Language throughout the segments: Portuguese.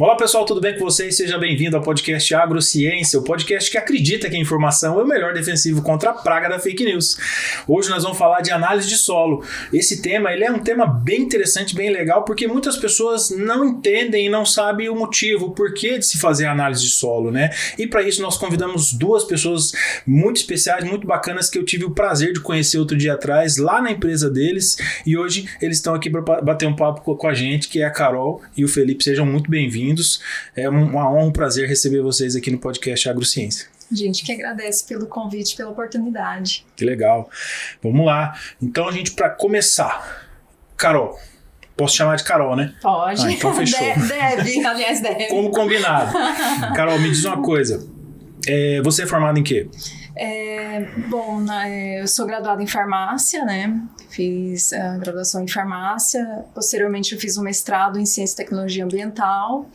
Olá pessoal, tudo bem com vocês? Seja bem-vindo ao podcast Agrociência, o podcast que acredita que a informação é o melhor defensivo contra a praga da fake news. Hoje nós vamos falar de análise de solo. Esse tema ele é um tema bem interessante, bem legal, porque muitas pessoas não entendem e não sabem o motivo, o porquê de se fazer análise de solo, né? E para isso nós convidamos duas pessoas muito especiais, muito bacanas, que eu tive o prazer de conhecer outro dia atrás, lá na empresa deles, e hoje eles estão aqui para bater um papo com a gente, que é a Carol e o Felipe. Sejam muito bem-vindos. É uma honra, um prazer receber vocês aqui no podcast Agrociência. Gente que agradece pelo convite, pela oportunidade. Que legal. Vamos lá. Então, a gente, para começar, Carol, posso chamar de Carol, né? Pode. Então fechou. Deve. Como combinado. Carol, me diz uma coisa. Você é formada em quê? Eu sou graduada em farmácia, né? Fiz a graduação em farmácia, posteriormente eu fiz um mestrado em ciência e tecnologia ambiental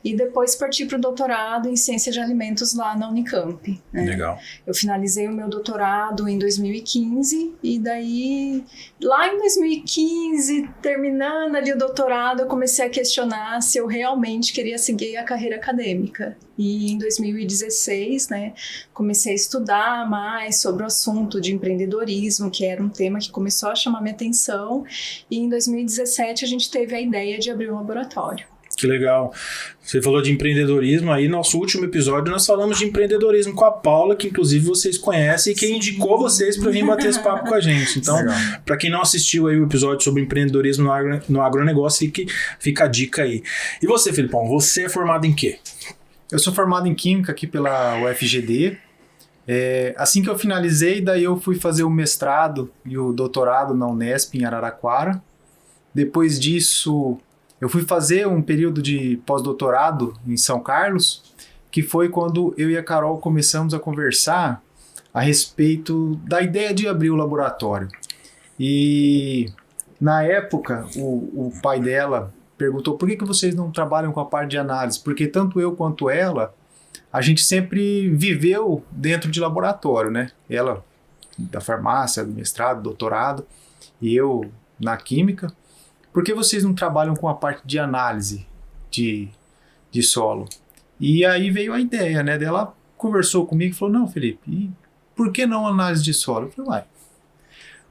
e depois parti para o doutorado em ciência de alimentos lá na Unicamp. Né? Legal. Eu finalizei o meu doutorado em 2015 e daí, lá em 2015, terminando ali o doutorado, eu comecei a questionar se eu realmente queria seguir a carreira acadêmica. E em 2016, né, comecei a estudar mais sobre o assunto de empreendedorismo, que era um tema que começou a chamar minha atenção. E em 2017 a gente teve a ideia de abrir um laboratório. Que legal. Você falou de empreendedorismo, aí nosso último episódio nós falamos de empreendedorismo com a Paula, que inclusive vocês conhecem e que indicou vocês para vir bater esse papo com a gente. Então, para quem não assistiu aí o episódio sobre empreendedorismo no agronegócio, fica a dica aí. E você, Felipão, você é formado em quê? Eu sou formado em Química aqui pela UFGD. Assim que eu finalizei, daí eu fui fazer o mestrado e o doutorado na Unesp em Araraquara. Depois disso, eu fui fazer um período de pós-doutorado em São Carlos, que foi quando eu e a Carol começamos a conversar a respeito da ideia de abrir o laboratório. E na época, o pai dela perguntou por que vocês não trabalham com a parte de análise, porque tanto eu quanto ela, a gente sempre viveu dentro de laboratório, né? Ela da farmácia, do mestrado, doutorado, e eu na química. Por que vocês não trabalham com a parte de análise de solo? E aí veio a ideia, né? Ela conversou comigo e falou, não, Felipe, e por que não análise de solo? Eu falei,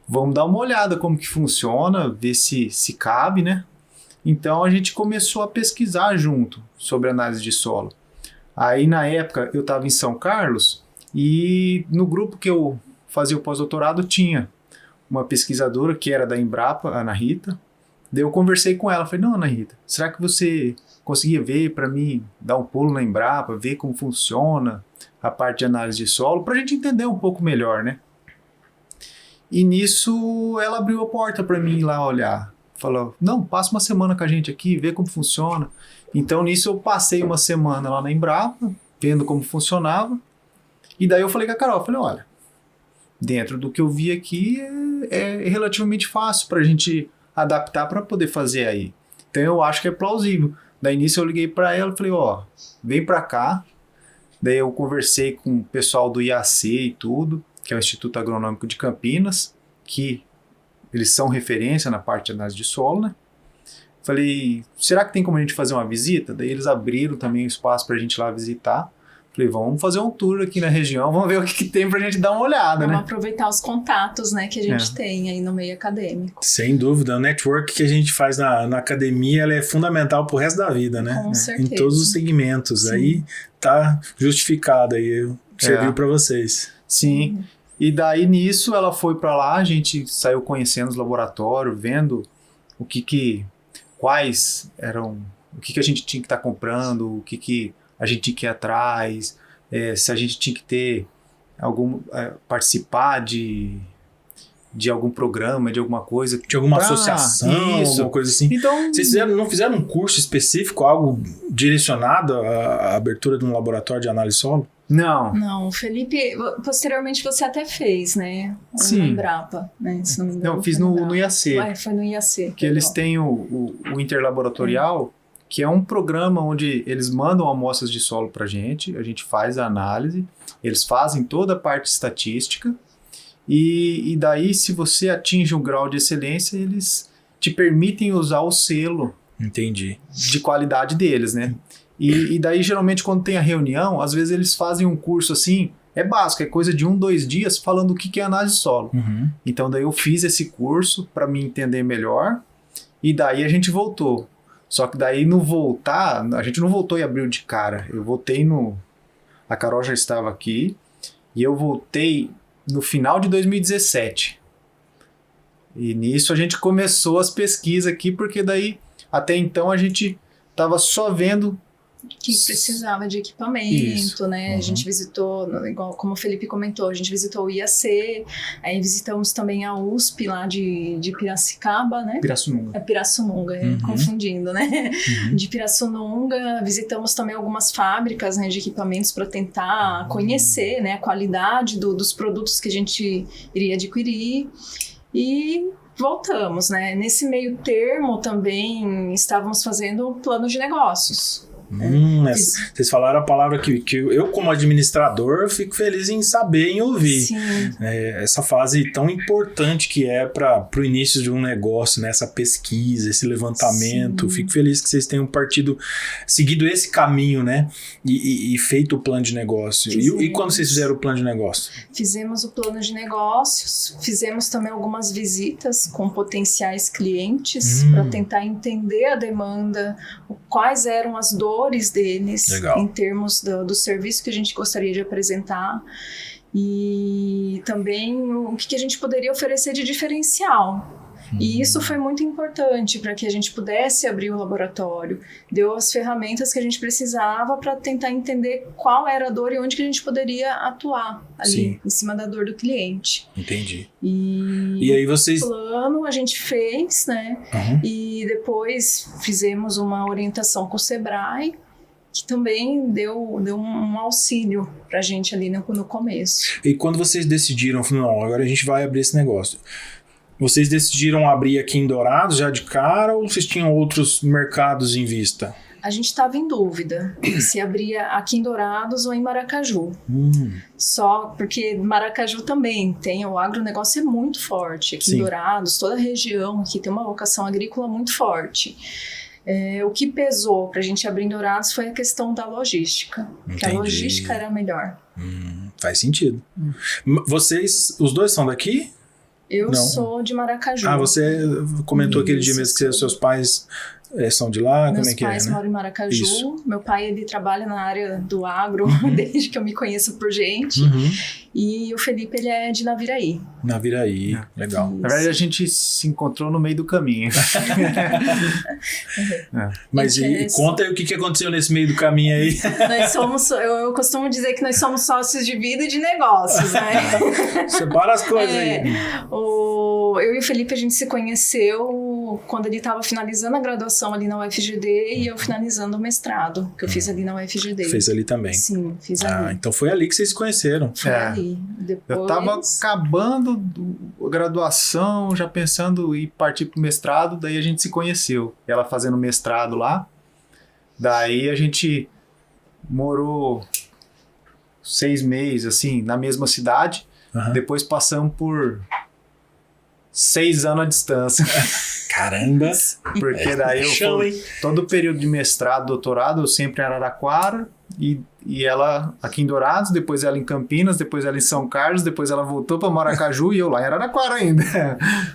vamos dar uma olhada como que funciona, ver se cabe, né? Então a gente começou a pesquisar junto sobre análise de solo. Aí na época eu estava em São Carlos e no grupo que eu fazia o pós-doutorado tinha uma pesquisadora que era da Embrapa, Ana Rita. Daí eu conversei com ela, falei, não, Ana Rita, será que você conseguia ver para mim, dar um pulo na Embrapa, ver como funciona a parte de análise de solo, para a gente entender um pouco melhor, né? E nisso ela abriu a porta para mim ir lá olhar. Falou, não, passa uma semana com a gente aqui, vê como funciona. Então nisso eu passei uma semana lá na Embrapa, vendo como funcionava. E daí eu falei com a Carol, falei, olha, dentro do que eu vi aqui é relativamente fácil para a gente adaptar para poder fazer aí. Então eu acho que é plausível. Daí nisso eu liguei para ela e falei, vem para cá. Daí eu conversei com o pessoal do IAC e tudo, que é o Instituto Agronômico de Campinas, que eles são referência na parte de análise de solo, né? Falei, será que tem como a gente fazer uma visita? Daí eles abriram também o espaço pra gente ir lá visitar. Falei, vamos fazer um tour aqui na região, vamos ver o que tem pra gente dar uma olhada, vamos né? Aproveitar os contatos, né, que a gente tem aí no meio acadêmico. Sem dúvida, o network que a gente faz na academia, ela é fundamental pro resto da vida, né? Com certeza. Em todos os segmentos. Sim. Aí tá justificado, aí serviu pra vocês. Sim. E daí nisso ela foi para lá, a gente saiu conhecendo os laboratórios, vendo quais eram, o que a gente tinha que estar comprando, o que a gente tinha que ir atrás, se a gente tinha que ter participar de algum programa, de alguma coisa. De alguma associação, alguma coisa assim. Então, vocês não fizeram um curso específico, algo direcionado à abertura de um laboratório de análise solo? Não, Felipe, posteriormente você até fez, né? Sim. Na Embrapa, né? Se não me engano. Não, fiz no IAC. Foi no IAC. Que eles têm o Interlaboratorial, que é um programa onde eles mandam amostras de solo pra gente, a gente faz a análise, eles fazem toda a parte estatística, e daí se você atinge um grau de excelência, eles te permitem usar o selo Entendi. de qualidade deles, né? E daí, geralmente, quando tem a reunião, às vezes eles fazem um curso assim, é básico, é coisa de 1-2 dias falando o que é análise de solo. Uhum. Então, daí eu fiz esse curso para me entender melhor e daí a gente voltou. Só que daí no voltar, a gente não voltou em abril de cara. Eu voltei no... A Carol já estava aqui e eu voltei no final de 2017. E nisso a gente começou as pesquisas aqui, porque daí até então a gente estava só vendo Que precisava de equipamento, Isso. né? Uhum. A gente visitou, igual como o Felipe comentou, a gente visitou o IAC, aí visitamos também a USP lá de Piracicaba, né? Pirassununga. É Pirassununga, Uhum. confundindo, né? Uhum. De Pirassununga, visitamos também algumas fábricas, né, de equipamentos para tentar conhecer, né, a qualidade dos produtos que a gente iria adquirir e voltamos, né? Nesse meio termo também estávamos fazendo um plano de negócios. Vocês falaram a palavra que eu, como administrador, fico feliz em saber, em ouvir. Sim. Essa fase tão importante que é para o início de um negócio, né? Essa pesquisa, esse levantamento. Sim. Fico feliz que vocês tenham seguido esse caminho, né? E feito o plano de negócio. E quando vocês fizeram o plano de negócio? Fizemos o plano de negócios, fizemos também algumas visitas com potenciais clientes para tentar entender a demanda, quais eram as dores deles. Legal. Em termos do serviço que a gente gostaria de apresentar e também o que a gente poderia oferecer de diferencial. E isso foi muito importante para que a gente pudesse abrir o laboratório. Deu as ferramentas que a gente precisava para tentar entender qual era a dor e onde que a gente poderia atuar ali, Sim. em cima da dor do cliente. Entendi. E aí vocês... o plano a gente fez, né? Uhum. E depois fizemos uma orientação com o Sebrae, que também deu um auxílio pra gente ali no começo. E quando vocês decidiram, não, agora a gente vai abrir esse negócio. Vocês decidiram abrir aqui em Dourados já de cara ou vocês tinham outros mercados em vista? A gente estava em dúvida se abria aqui em Dourados ou em Maracaju. Só porque Maracaju também tem, o agronegócio é muito forte. Aqui Sim. em Dourados, toda a região aqui tem uma vocação agrícola muito forte. O que pesou para a gente abrir em Dourados foi a questão da logística. Que a Entendi. logística era melhor. Faz sentido. Vocês, os dois são daqui? Eu Não. sou de Maracaju. Você comentou aquele dia Isso, mesmo que sim. seus pais são de lá? Meus Como é que pais é, né? moram em Maracaju. Isso. Meu pai, ele trabalha na área do agro desde que eu me conheço por gente. Uhum. E o Felipe, ele é de Naviraí. Naviraí, legal. Na verdade, a gente se encontrou no meio do caminho. Mas e conta aí o que aconteceu nesse meio do caminho aí. Nós somos, eu costumo dizer que nós somos sócios de vida e de negócios, né? Separa as coisas aí. Eu e o Felipe, a gente se conheceu quando ele estava finalizando a graduação ali na UFGD e eu finalizando o mestrado, que eu fiz ali na UFGD. Fez ali também. Sim, fiz ali. Então foi ali que vocês se conheceram. Foi ali. Depois... Eu tava acabando a graduação, já pensando em partir pro mestrado, daí a gente se conheceu. Ela fazendo mestrado lá, daí a gente morou 6 meses, assim, na mesma cidade, depois passamos por 6 anos à distância. Caramba! Porque daí chão, hein? todo o período de mestrado, doutorado, eu sempre em Araraquara e ela aqui em Dourados, depois ela em Campinas, depois ela em São Carlos, depois ela voltou para Maracaju e eu lá em Araraquara ainda.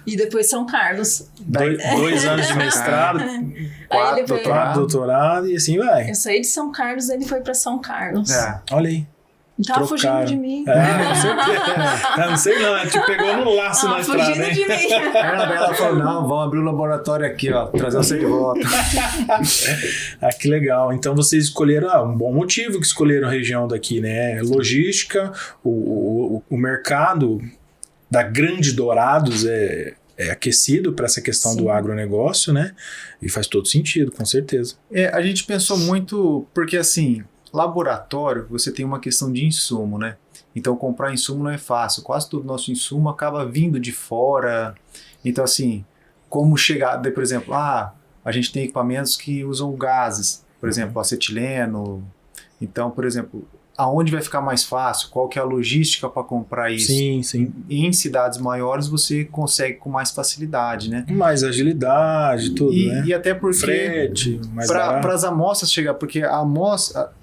E depois São Carlos. 2 anos de mestrado, Aí ele 4 doutorado e assim vai. Eu saí de São Carlos, ele foi pra São Carlos. Olha aí. Ele tava Trocaram. fugindo de mim. Com certeza. Não sei não, te pegou no laço na estrada, fugindo hein? de mim. Ela falou, não, vamos abrir o laboratório aqui, ó, trazer você de volta. Que legal. Então vocês escolheram, um bom motivo que escolheram a região daqui, né? Logística, o mercado da Grande Dourados é aquecido para essa questão do agronegócio, né? E faz todo sentido, com certeza. A gente pensou muito, porque assim, laboratório, você tem uma questão de insumo, né? Então comprar insumo não é fácil, quase todo nosso insumo acaba vindo de fora. Então assim, como chegar, por exemplo, a gente tem equipamentos que usam gases, por exemplo, acetileno. Então, por exemplo, aonde vai ficar mais fácil, qual que é a logística para comprar isso. Sim, sim. Em cidades maiores você consegue com mais facilidade, né? Mais agilidade, tudo, né? E até porque frete, mais para as amostras chegar, porque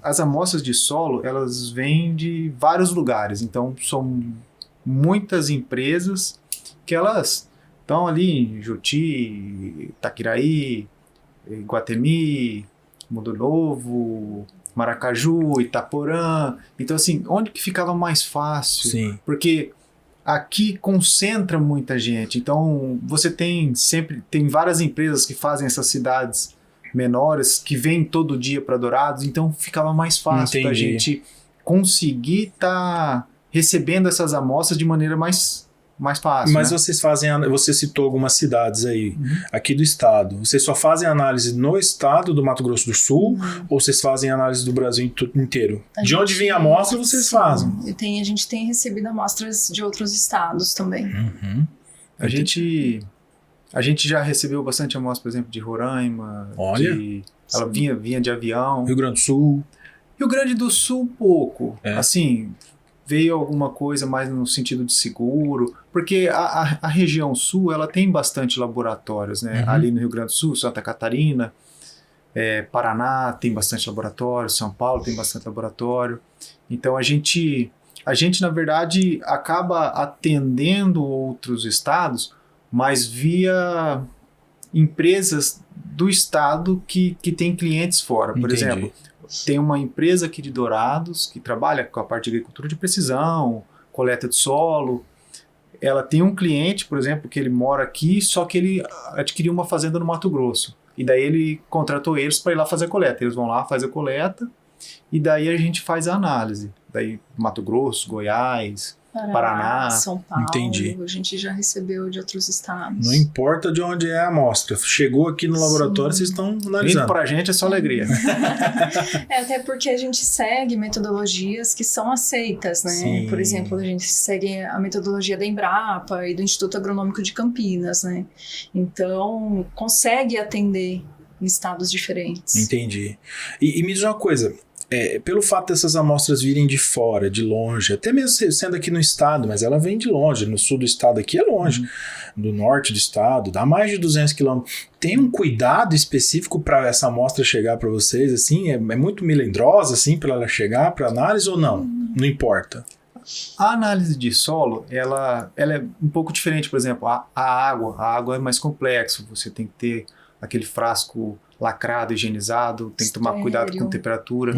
as amostras de solo, elas vêm de vários lugares, então são muitas empresas que elas estão ali em Juti, Itaquiraí, Iguatemi, Mundo Novo, Maracaju, Itaporã. Então, assim, onde que ficava mais fácil? Sim. Porque aqui concentra muita gente. Então, você tem várias empresas que fazem essas cidades menores, que vêm todo dia para Dourados, então ficava mais fácil da gente conseguir estar recebendo essas amostras de maneira mais fácil. Mas, né? vocês fazem, você citou algumas cidades aí, aqui do estado. Vocês só fazem análise no estado do Mato Grosso do Sul, ou vocês fazem análise do Brasil inteiro? De onde vem a amostra, vocês fazem? A gente tem recebido amostras de outros estados também. A gente já recebeu bastante amostra, por exemplo, de Roraima. Olha. Ela vinha de avião. Rio Grande do Sul. Rio Grande do Sul, pouco. Assim, veio alguma coisa mais no sentido de seguro, porque a região sul, ela tem bastante laboratórios, né? Ali no Rio Grande do Sul, Santa Catarina, Paraná tem bastante laboratório, São Paulo tem bastante laboratório. Então a gente na verdade acaba atendendo outros estados, mas via empresas do estado que tem clientes fora. Por exemplo, tem uma empresa aqui de Dourados que trabalha com a parte de agricultura de precisão, coleta de solo. Ela tem um cliente, por exemplo, que ele mora aqui, só que ele adquiriu uma fazenda no Mato Grosso. E daí ele contratou eles para ir lá fazer a coleta. Eles vão lá, fazem a coleta, e daí a gente faz a análise. Daí Mato Grosso, Goiás, Paraná. São Paulo. Entendi. A gente já recebeu de outros estados. Não importa de onde é a amostra. Chegou aqui no laboratório, vocês estão analisando. Vindo pra gente é só alegria. Até porque a gente segue metodologias que são aceitas, né? Sim. Por exemplo, a gente segue a metodologia da Embrapa e do Instituto Agronômico de Campinas, né? Então, consegue atender em estados diferentes. Entendi. E me diz uma coisa, pelo fato dessas amostras virem de fora, de longe, até mesmo sendo aqui no estado, mas ela vem de longe, no sul do estado aqui é longe, do norte do estado, dá mais de 200 quilômetros. Tem um cuidado específico para essa amostra chegar para vocês, assim? É muito melindrosa, assim, para ela chegar para análise ou não? Não importa. A análise de solo, ela é um pouco diferente. Por exemplo, a água é mais complexo, você tem que ter aquele frasco lacrado, higienizado, tem que tomar cuidado com temperatura.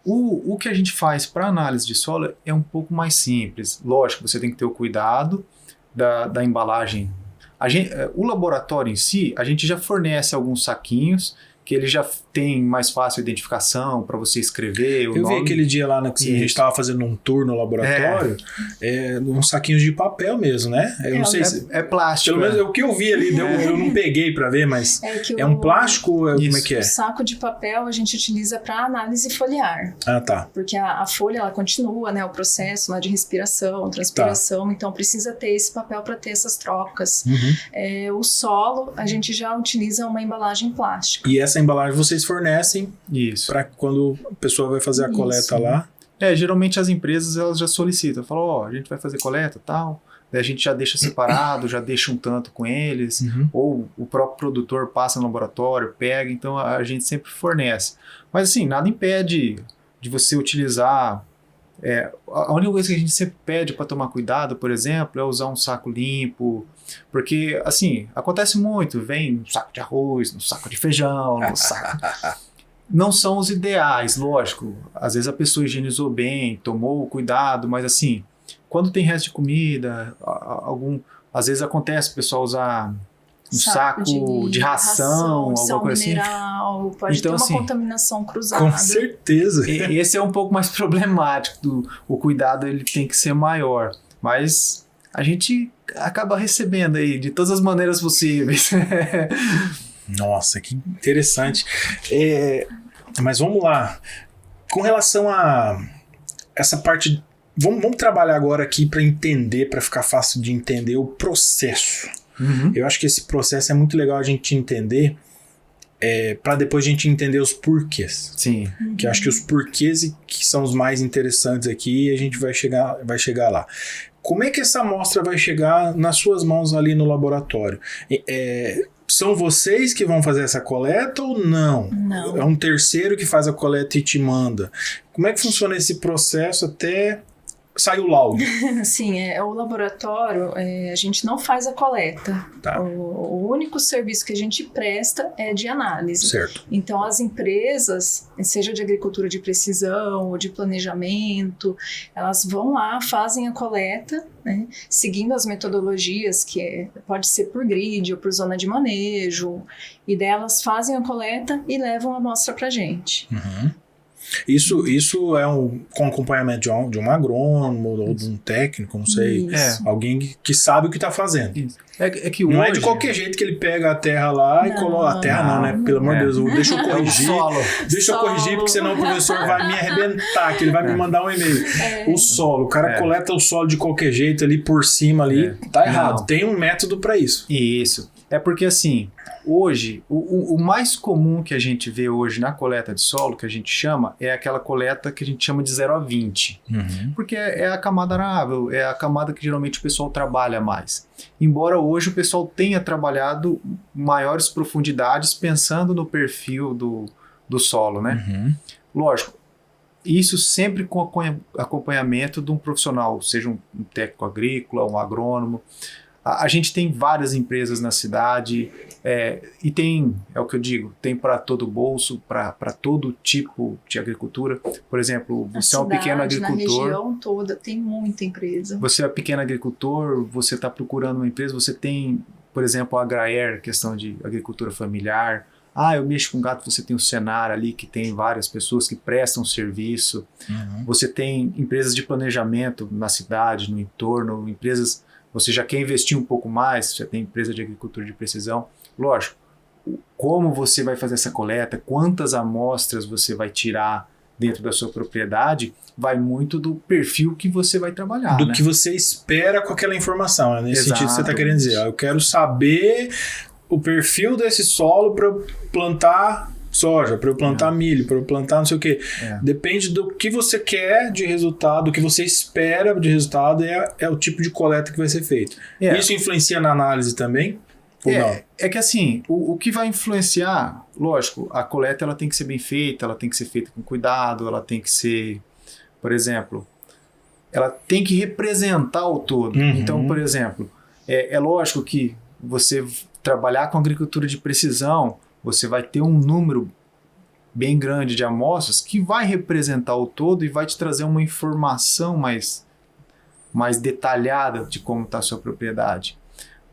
O que a gente faz para análise de solo é um pouco mais simples. Lógico, você tem que ter o cuidado da embalagem. O laboratório em si, a gente já fornece alguns saquinhos que ele já tem mais fácil identificação para você escrever o nome. Eu vi aquele dia lá que a gente estava fazendo um tour no laboratório, uns saquinhos de papel mesmo, né? Eu não sei se... É plástico. Pelo menos o que eu vi ali, eu não peguei para ver, mas é um plástico? Como é que é? O saco de papel a gente utiliza para análise foliar. Ah, tá. Porque a folha, ela continua, né? O processo lá de respiração, transpiração, então precisa ter esse papel para ter essas trocas. O solo, a gente já utiliza uma embalagem plástica. E essa embalagem vocês fornecem para quando a pessoa vai fazer a coleta lá? Geralmente as empresas elas já solicitam, falam, a gente vai fazer coleta e tal, daí a gente já deixa separado, já deixa um tanto com eles, ou o próprio produtor passa no laboratório, pega, então a gente sempre fornece. Mas assim, nada impede de você utilizar... a única coisa que a gente sempre pede para tomar cuidado, por exemplo, é usar um saco limpo, porque, assim, acontece muito, vem um saco de arroz, um saco de feijão, um saco... Não são os ideais, lógico, às vezes a pessoa higienizou bem, tomou o cuidado, mas assim, quando tem resto de comida, às vezes acontece o pessoal usar um saco de ração, alguma coisa mineral, assim. Pode então, ter uma contaminação cruzada. Com certeza. Esse é um pouco mais problemático, o cuidado ele tem que ser maior, mas a gente acaba recebendo aí de todas as maneiras possíveis. Nossa, que interessante. Mas vamos lá. Com relação a essa parte... Vamos trabalhar agora aqui para entender, para ficar fácil de entender o processo. Eu acho que esse processo é muito legal a gente entender. para depois a gente entender os porquês. Sim. Que eu acho que os porquês que são os mais interessantes aqui, a gente vai chegar lá. Como é que essa amostra vai chegar nas suas mãos ali no laboratório? São vocês que vão fazer essa coleta ou não? Não. É um terceiro que faz a coleta e te manda. Como é que funciona esse processo até sair o laudo? Sim, o laboratório, a gente não faz a coleta. Tá. O único serviço que a gente presta é de análise. Certo. Então, as empresas, seja de agricultura de precisão ou de planejamento, elas vão lá, fazem a coleta, né, seguindo as metodologias, que pode ser por grid ou por zona de manejo, e daí elas fazem a coleta e levam a amostra para a gente. Uhum. Isso é com acompanhamento de um agrônomo ou de um técnico, não sei. Isso. Alguém que sabe o que está fazendo. Isso. É que Não hoje, é de qualquer jeito que ele pega a terra lá e coloca. A terra não, né? Pelo amor de Deus, deixa eu corrigir. solo. Deixa eu corrigir, porque senão o professor vai me arrebentar, que ele vai me mandar um e-mail. O solo, o cara coleta o solo de qualquer jeito ali por cima ali, tá errado. Não. Tem um método para isso. Isso. É porque assim, hoje, o mais comum que a gente vê hoje na coleta de solo, que a gente chama, é aquela coleta que a gente chama de 0 a 20. Porque é a camada arável, é a camada que geralmente o pessoal trabalha mais. Embora hoje o pessoal tenha trabalhado maiores profundidades pensando no perfil do solo, né? Lógico, isso sempre com acompanhamento de um profissional, seja um técnico agrícola, um agrônomo. A gente tem várias empresas na cidade e tem, é o que eu digo, tem para todo bolso, para todo tipo de agricultura. Por exemplo, você é um pequeno agricultor. Na região toda tem muita empresa. Você é pequeno agricultor, você está procurando uma empresa, você tem, por exemplo, a Agraer, questão de agricultura familiar. Eu mexo com gato, você tem o Senar ali, que tem várias pessoas que prestam serviço. Você tem empresas de planejamento na cidade, no entorno, empresas... Você já quer investir um pouco mais, já tem empresa de agricultura de precisão. Lógico, como você vai fazer essa coleta, quantas amostras você vai tirar dentro da sua propriedade, vai muito do perfil que você vai trabalhar. Do que você espera com aquela informação. É nesse sentido que você está querendo dizer. Eu quero saber o perfil desse solo para eu plantar soja, para eu plantar milho, para eu plantar não sei o quê. Depende do que você quer de resultado, do que você espera de resultado, é o tipo de coleta que vai ser feito. Isso influencia na análise também? Ou não? É que assim, o que vai influenciar, lógico, a coleta ela tem que ser bem feita, ela tem que ser feita com cuidado, ela tem que ser, por exemplo, ela tem que representar o todo. Então, por exemplo, é lógico que você trabalhar com agricultura de precisão, você vai ter um número bem grande de amostras que vai representar o todo e vai te trazer uma informação mais detalhada de como está a sua propriedade.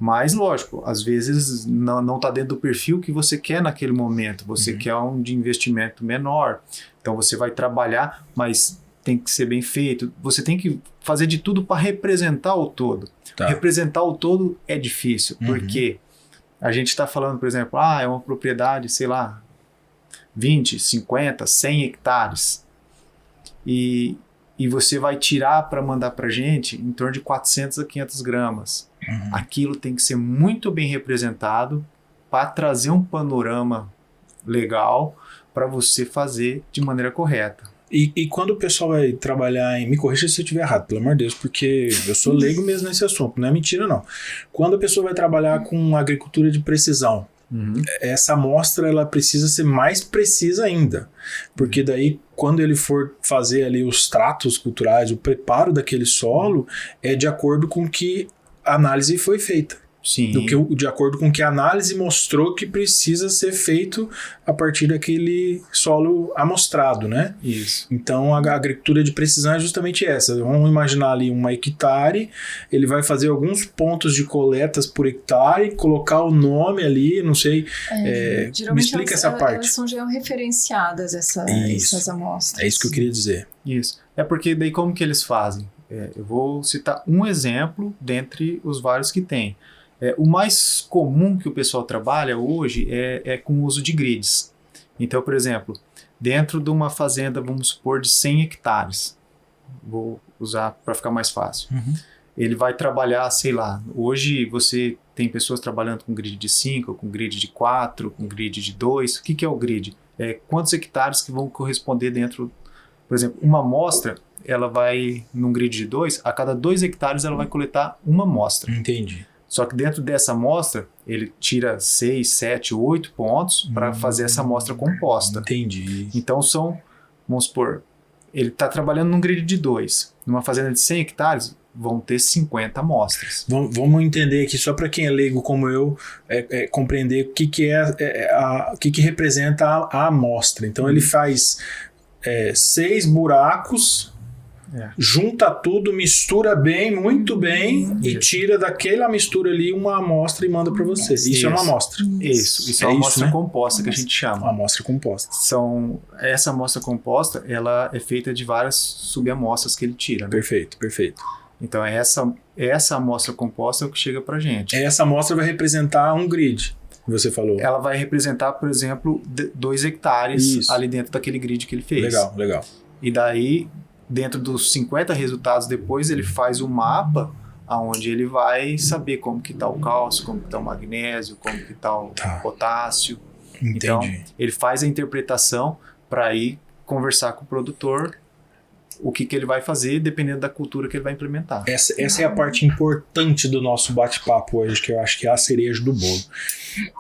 Mas, lógico, às vezes não está dentro do perfil que você quer naquele momento. Você quer um de investimento menor. Então, você vai trabalhar, mas tem que ser bem feito. Você tem que fazer de tudo para representar o todo. Representar o todo é difícil, porque... A gente está falando, por exemplo, é uma propriedade, sei lá, 20, 50, 100 hectares. E você vai tirar para mandar para a gente em torno de 400 a 500 gramas. Aquilo tem que ser muito bem representado para trazer um panorama legal para você fazer de maneira correta. E quando o pessoal vai trabalhar me corrija se eu estiver errado, pelo amor de Deus, porque eu sou leigo mesmo nesse assunto, não é mentira não. Quando a pessoa vai trabalhar com agricultura de precisão, essa amostra ela precisa ser mais precisa ainda, porque daí quando ele for fazer ali os tratos culturais, o preparo daquele solo, é de acordo com que a análise foi feita. Sim. De acordo com que a análise mostrou que precisa ser feito a partir daquele solo amostrado, né? Isso. Então a agricultura de precisão é justamente essa. Vamos imaginar ali 1 hectare, ele vai fazer alguns pontos de coletas por hectare, colocar o nome ali, não sei. Me explica essa parte. Elas são georreferenciadas, essas amostras. É isso que eu queria dizer. Isso. É porque daí como que eles fazem? Eu vou citar um exemplo dentre os vários que tem. O mais comum que o pessoal trabalha hoje é com o uso de grids. Então, por exemplo, dentro de uma fazenda, vamos supor, de 100 hectares, vou usar para ficar mais fácil. ele vai trabalhar, sei lá, hoje você tem pessoas trabalhando com grid de 5, com grid de 4, com grid de 2. O que é o grid? É quantos hectares que vão corresponder dentro, por exemplo, uma amostra, ela vai, num grid de 2, a cada 2 hectares ela vai coletar uma amostra. Entendi. Só que dentro dessa amostra, ele tira 6, 7, 8 pontos para fazer essa amostra composta. Entendi. Então vamos supor, ele está trabalhando num grid de 2. Numa fazenda de 100 hectares, vão ter 50 amostras. Vamos entender aqui, só para quem é leigo como eu, compreender o que representa a amostra. Então ele faz 6 buracos, junta tudo, mistura bem, muito bem, e tira daquela mistura ali uma amostra e manda para você. Isso é uma amostra. Isso é uma amostra composta que a gente chama. Uma amostra composta. Essa amostra composta, ela é feita de várias subamostras que ele tira. Né? Perfeito. Então essa amostra composta é o que chega pra gente. Essa amostra vai representar um grid, você falou. Ela vai representar, por exemplo, 2 hectares ali dentro daquele grid que ele fez. Legal. E daí, dentro dos 50 resultados depois, ele faz um mapa onde ele vai saber como que tá o cálcio, como que tá o magnésio, como que tá o potássio. Entendi. Então, ele faz a interpretação para ir conversar com o produtor o que ele vai fazer, dependendo da cultura que ele vai implementar. Essa é a parte importante do nosso bate-papo hoje, que eu acho que é a cereja do bolo.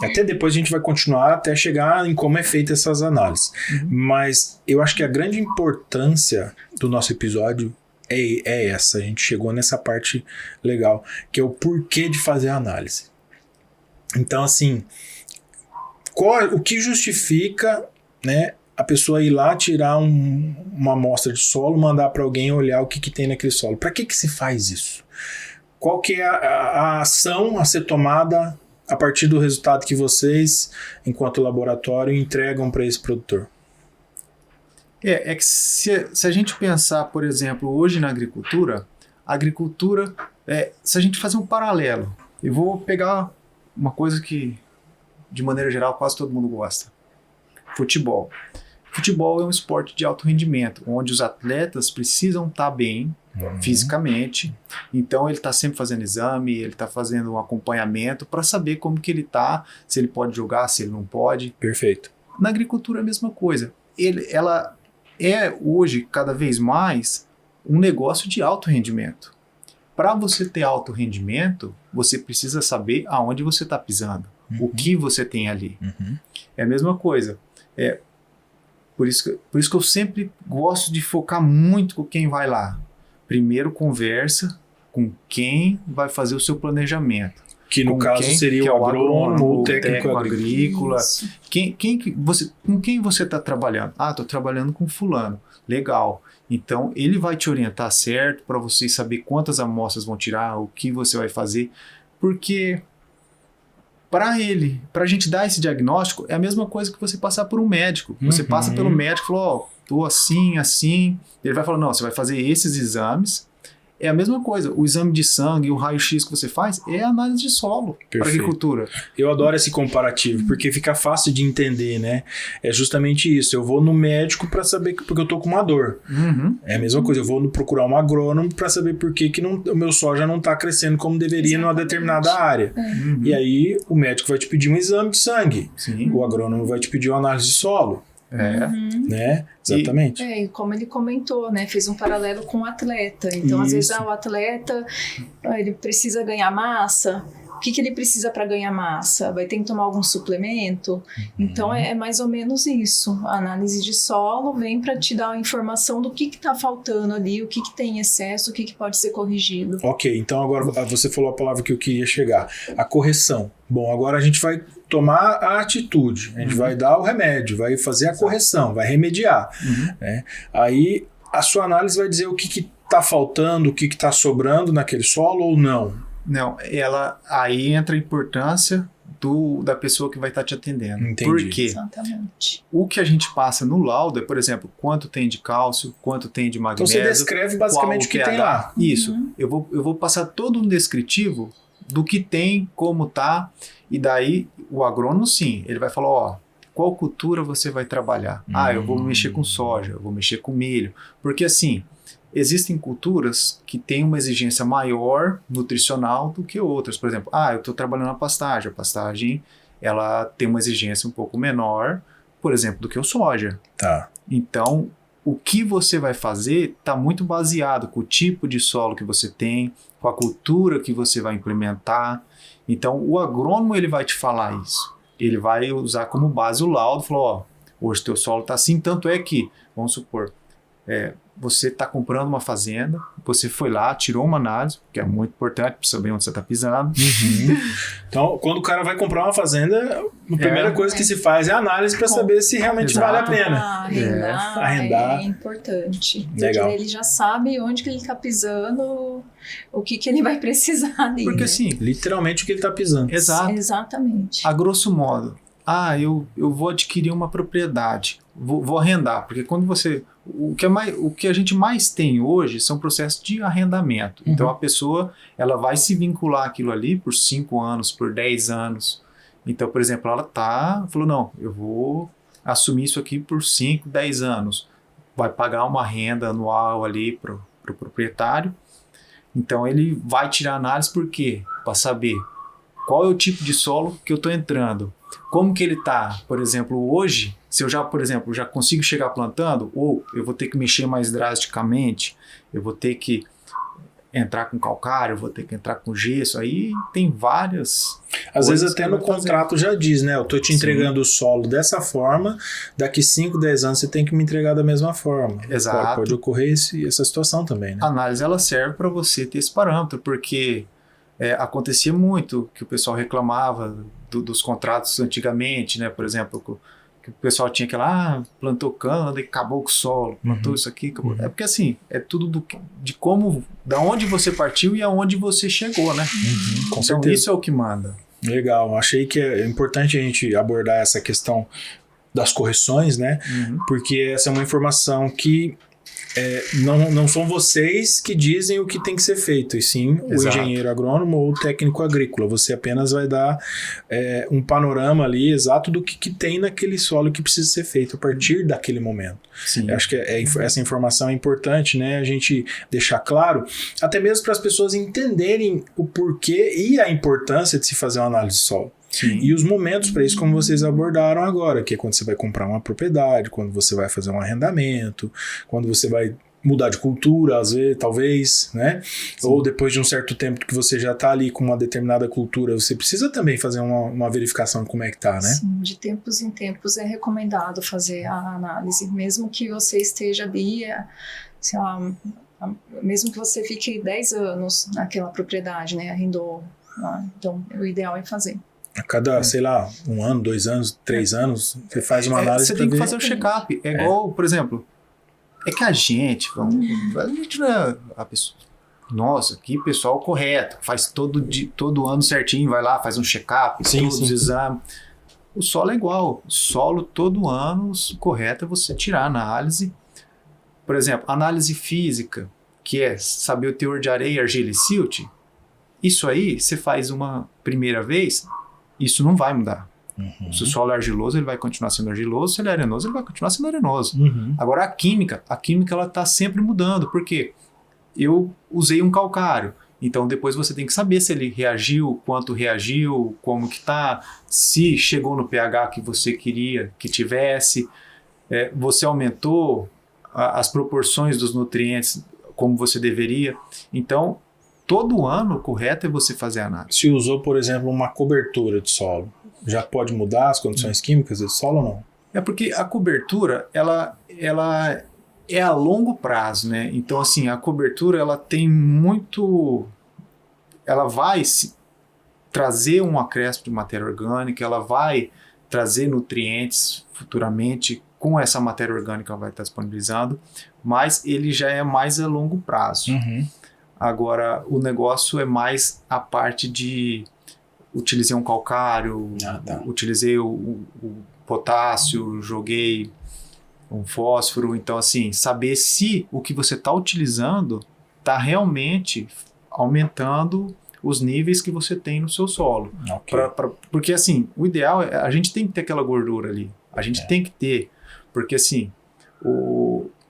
Até depois a gente vai continuar até chegar em como é feita essas análises. Mas eu acho que a grande importância do nosso episódio é essa. A gente chegou nessa parte legal, que é o porquê de fazer a análise. Então, assim, o que justifica, né, a pessoa ir lá tirar uma amostra de solo, mandar para alguém olhar o que tem naquele solo? Para que se faz isso? Qual que é a ação a ser tomada a partir do resultado que vocês, enquanto laboratório, entregam para esse produtor? É que se a gente pensar, por exemplo, hoje na agricultura, se a gente fazer um paralelo, eu vou pegar uma coisa que, de maneira geral, quase todo mundo gosta. Futebol. Futebol é um esporte de alto rendimento, onde os atletas precisam estar bem fisicamente. Então ele está sempre fazendo exame, ele está fazendo um acompanhamento para saber como que ele está, se ele pode jogar, se ele não pode. Perfeito. Na agricultura é a mesma coisa. Ela é hoje, cada vez mais, um negócio de alto rendimento. Para você ter alto rendimento, você precisa saber aonde você está pisando, o que você tem ali. É a mesma coisa. Por isso que eu sempre gosto de focar muito com quem vai lá. Primeiro conversa com quem vai fazer o seu planejamento. Que no caso seria o agrônomo ou o técnico agrícola. Com quem você está trabalhando? Estou trabalhando com fulano. Legal. Então ele vai te orientar certo para você saber quantas amostras vão tirar, o que você vai fazer. Porque para a gente dar esse diagnóstico, é a mesma coisa que você passar por um médico. Você passa pelo médico e fala, tô assim. Ele vai falar, não, você vai fazer esses exames. É a mesma coisa. O exame de sangue, o raio-x que você faz, é análise de solo para agricultura. Eu adoro esse comparativo, porque fica fácil de entender, né? É justamente isso. Eu vou no médico para saber porque eu tô com uma dor. É a mesma coisa. Eu vou procurar um agrônomo para saber por que o meu soja não está crescendo como deveria numa determinada área. E aí o médico vai te pedir um exame de sangue. O agrônomo vai te pedir uma análise de solo. Né? Exatamente. E como ele comentou, né? Fez um paralelo com o atleta. Então, às vezes, o atleta ele precisa ganhar massa. O que ele precisa para ganhar massa? Vai ter que tomar algum suplemento? Então, é mais ou menos isso. A análise de solo vem para te dar a informação do que está faltando ali, o que tem excesso, o que pode ser corrigido. Ok, então agora você falou a palavra que eu queria chegar. A correção. Bom, agora a gente vai tomar a atitude, a gente vai dar o remédio, vai fazer a correção, vai remediar. Né? Aí a sua análise vai dizer o que está faltando, o que está sobrando naquele solo ou não. Não, aí entra a importância da pessoa que vai estar te atendendo. Entendi. Por quê? Exatamente. O que a gente passa no laudo é, por exemplo, quanto tem de cálcio, quanto tem de magnésio. Então você descreve basicamente o que tem lá. Isso. Eu vou passar todo um descritivo do que tem, como tá, e daí o agrônomo sim, ele vai falar, qual cultura você vai trabalhar? Eu vou mexer com soja, eu vou mexer com milho. Porque assim, existem culturas que têm uma exigência maior nutricional do que outras. Por exemplo, eu estou trabalhando na pastagem. A pastagem, ela tem uma exigência um pouco menor, por exemplo, do que o soja. Tá. Então, o que você vai fazer está muito baseado com o tipo de solo que você tem, com a cultura que você vai implementar. Então, o agrônomo ele vai te falar isso. Ele vai usar como base o laudo, falou, hoje teu solo está assim, tanto é que, vamos supor, você está comprando uma fazenda, você foi lá, tirou uma análise, que é muito importante para saber onde você está pisando. Uhum. Então, quando o cara vai comprar uma fazenda, a primeira coisa que se faz é a análise para saber se realmente vale a pena. Arrendar é importante. Legal. Porque ele já sabe onde que ele está pisando, o que ele vai precisar ali. Porque né? assim... Literalmente o que ele está pisando. Exato. Exatamente. A grosso modo, eu vou adquirir uma propriedade, vou arrendar, porque quando você... O que a gente mais tem hoje são processos de arrendamento. Então a pessoa ela vai se vincular àquilo ali por 5 anos, por 10 anos. Então, por exemplo, ela falou, não, eu vou assumir isso aqui por 5, 10 anos. Vai pagar uma renda anual ali para o proprietário. Então ele vai tirar análise por quê? Para saber qual é o tipo de solo que eu estou entrando. Como que ele está, por exemplo, hoje, se eu já, por exemplo, já consigo chegar plantando, ou eu vou ter que mexer mais drasticamente, eu vou ter que entrar com calcário, eu vou ter que entrar com gesso, aí tem várias... Às vezes até no contrato já diz, né? Eu tô te entregando o solo dessa forma, daqui 5, 10 anos você tem que me entregar da mesma forma. Exato. Pode ocorrer essa situação também, né? A análise ela serve para você ter esse parâmetro, porque acontecia muito que o pessoal reclamava dos contratos antigamente, né? Por exemplo, que o pessoal tinha aquela, plantou cana e acabou com o solo, plantou isso aqui, acabou. É porque assim, é tudo da onde você partiu e aonde você chegou, né? Com então certeza. isso é o que manda. Legal, achei que é importante a gente abordar essa questão das correções, né? Porque essa é uma informação que não são vocês que dizem o que tem que ser feito, e sim o engenheiro agrônomo ou o técnico agrícola. Você apenas vai dar um panorama ali exato do que tem naquele solo que precisa ser feito a partir daquele momento. Sim. Eu acho que essa informação é importante, né? A gente deixar claro, até mesmo para as pessoas entenderem o porquê e a importância de se fazer uma análise de solo. Sim. E os momentos para isso, como vocês abordaram agora, que é quando você vai comprar uma propriedade, quando você vai fazer um arrendamento, quando você vai mudar de cultura, às vezes, talvez, né? Sim. Ou depois de um certo tempo que você já está ali com uma determinada cultura, você precisa também fazer uma verificação de como é que está, né? Sim, de tempos em tempos é recomendado fazer a análise, mesmo que você esteja ali, sei lá, mesmo que você fique 10 anos naquela propriedade, né? Arrendou, então o ideal é fazer. A cada, sei lá, 1 ano, 2 anos, 3 anos, você faz uma análise. Você tem que fazer o check-up. Igual, por exemplo, que a gente não é a pessoa. Nossa, que pessoal correto. Faz todo ano certinho, vai lá, faz um check-up, todos os exames. O solo é igual. O solo, todo ano, o correto é você tirar a análise. Por exemplo, análise física, que é saber o teor de areia, argila e silt. Isso aí, você faz uma primeira vez, isso não vai mudar. Se o solo é argiloso, ele vai continuar sendo argiloso. Se ele é arenoso, ele vai continuar sendo arenoso. Agora, a química ela está sempre mudando. Por quê? Eu usei um calcário. Então, depois você tem que saber se ele reagiu, quanto reagiu, como que está, se chegou no pH que você queria que tivesse, você aumentou as proporções dos nutrientes como você deveria. Então, todo ano, o correto é você fazer a análise. Se usou, por exemplo, uma cobertura de solo, já pode mudar as condições químicas do solo ou não? É porque a cobertura, ela é a longo prazo, né? Então, assim, a cobertura, ela tem muito... Ela vai trazer um acréscimo de matéria orgânica, ela vai trazer nutrientes futuramente com essa matéria orgânica que ela vai estar disponibilizando, mas ele já é mais a longo prazo. Agora, o negócio é mais a parte de... Utilizei um calcário, utilizei o potássio, joguei um fósforo. Então, assim, saber se o que você está utilizando está realmente aumentando os níveis que você tem no seu solo. Porque, assim, o ideal é... A gente tem que ter aquela gordura ali. A gente tem que ter. Porque, assim,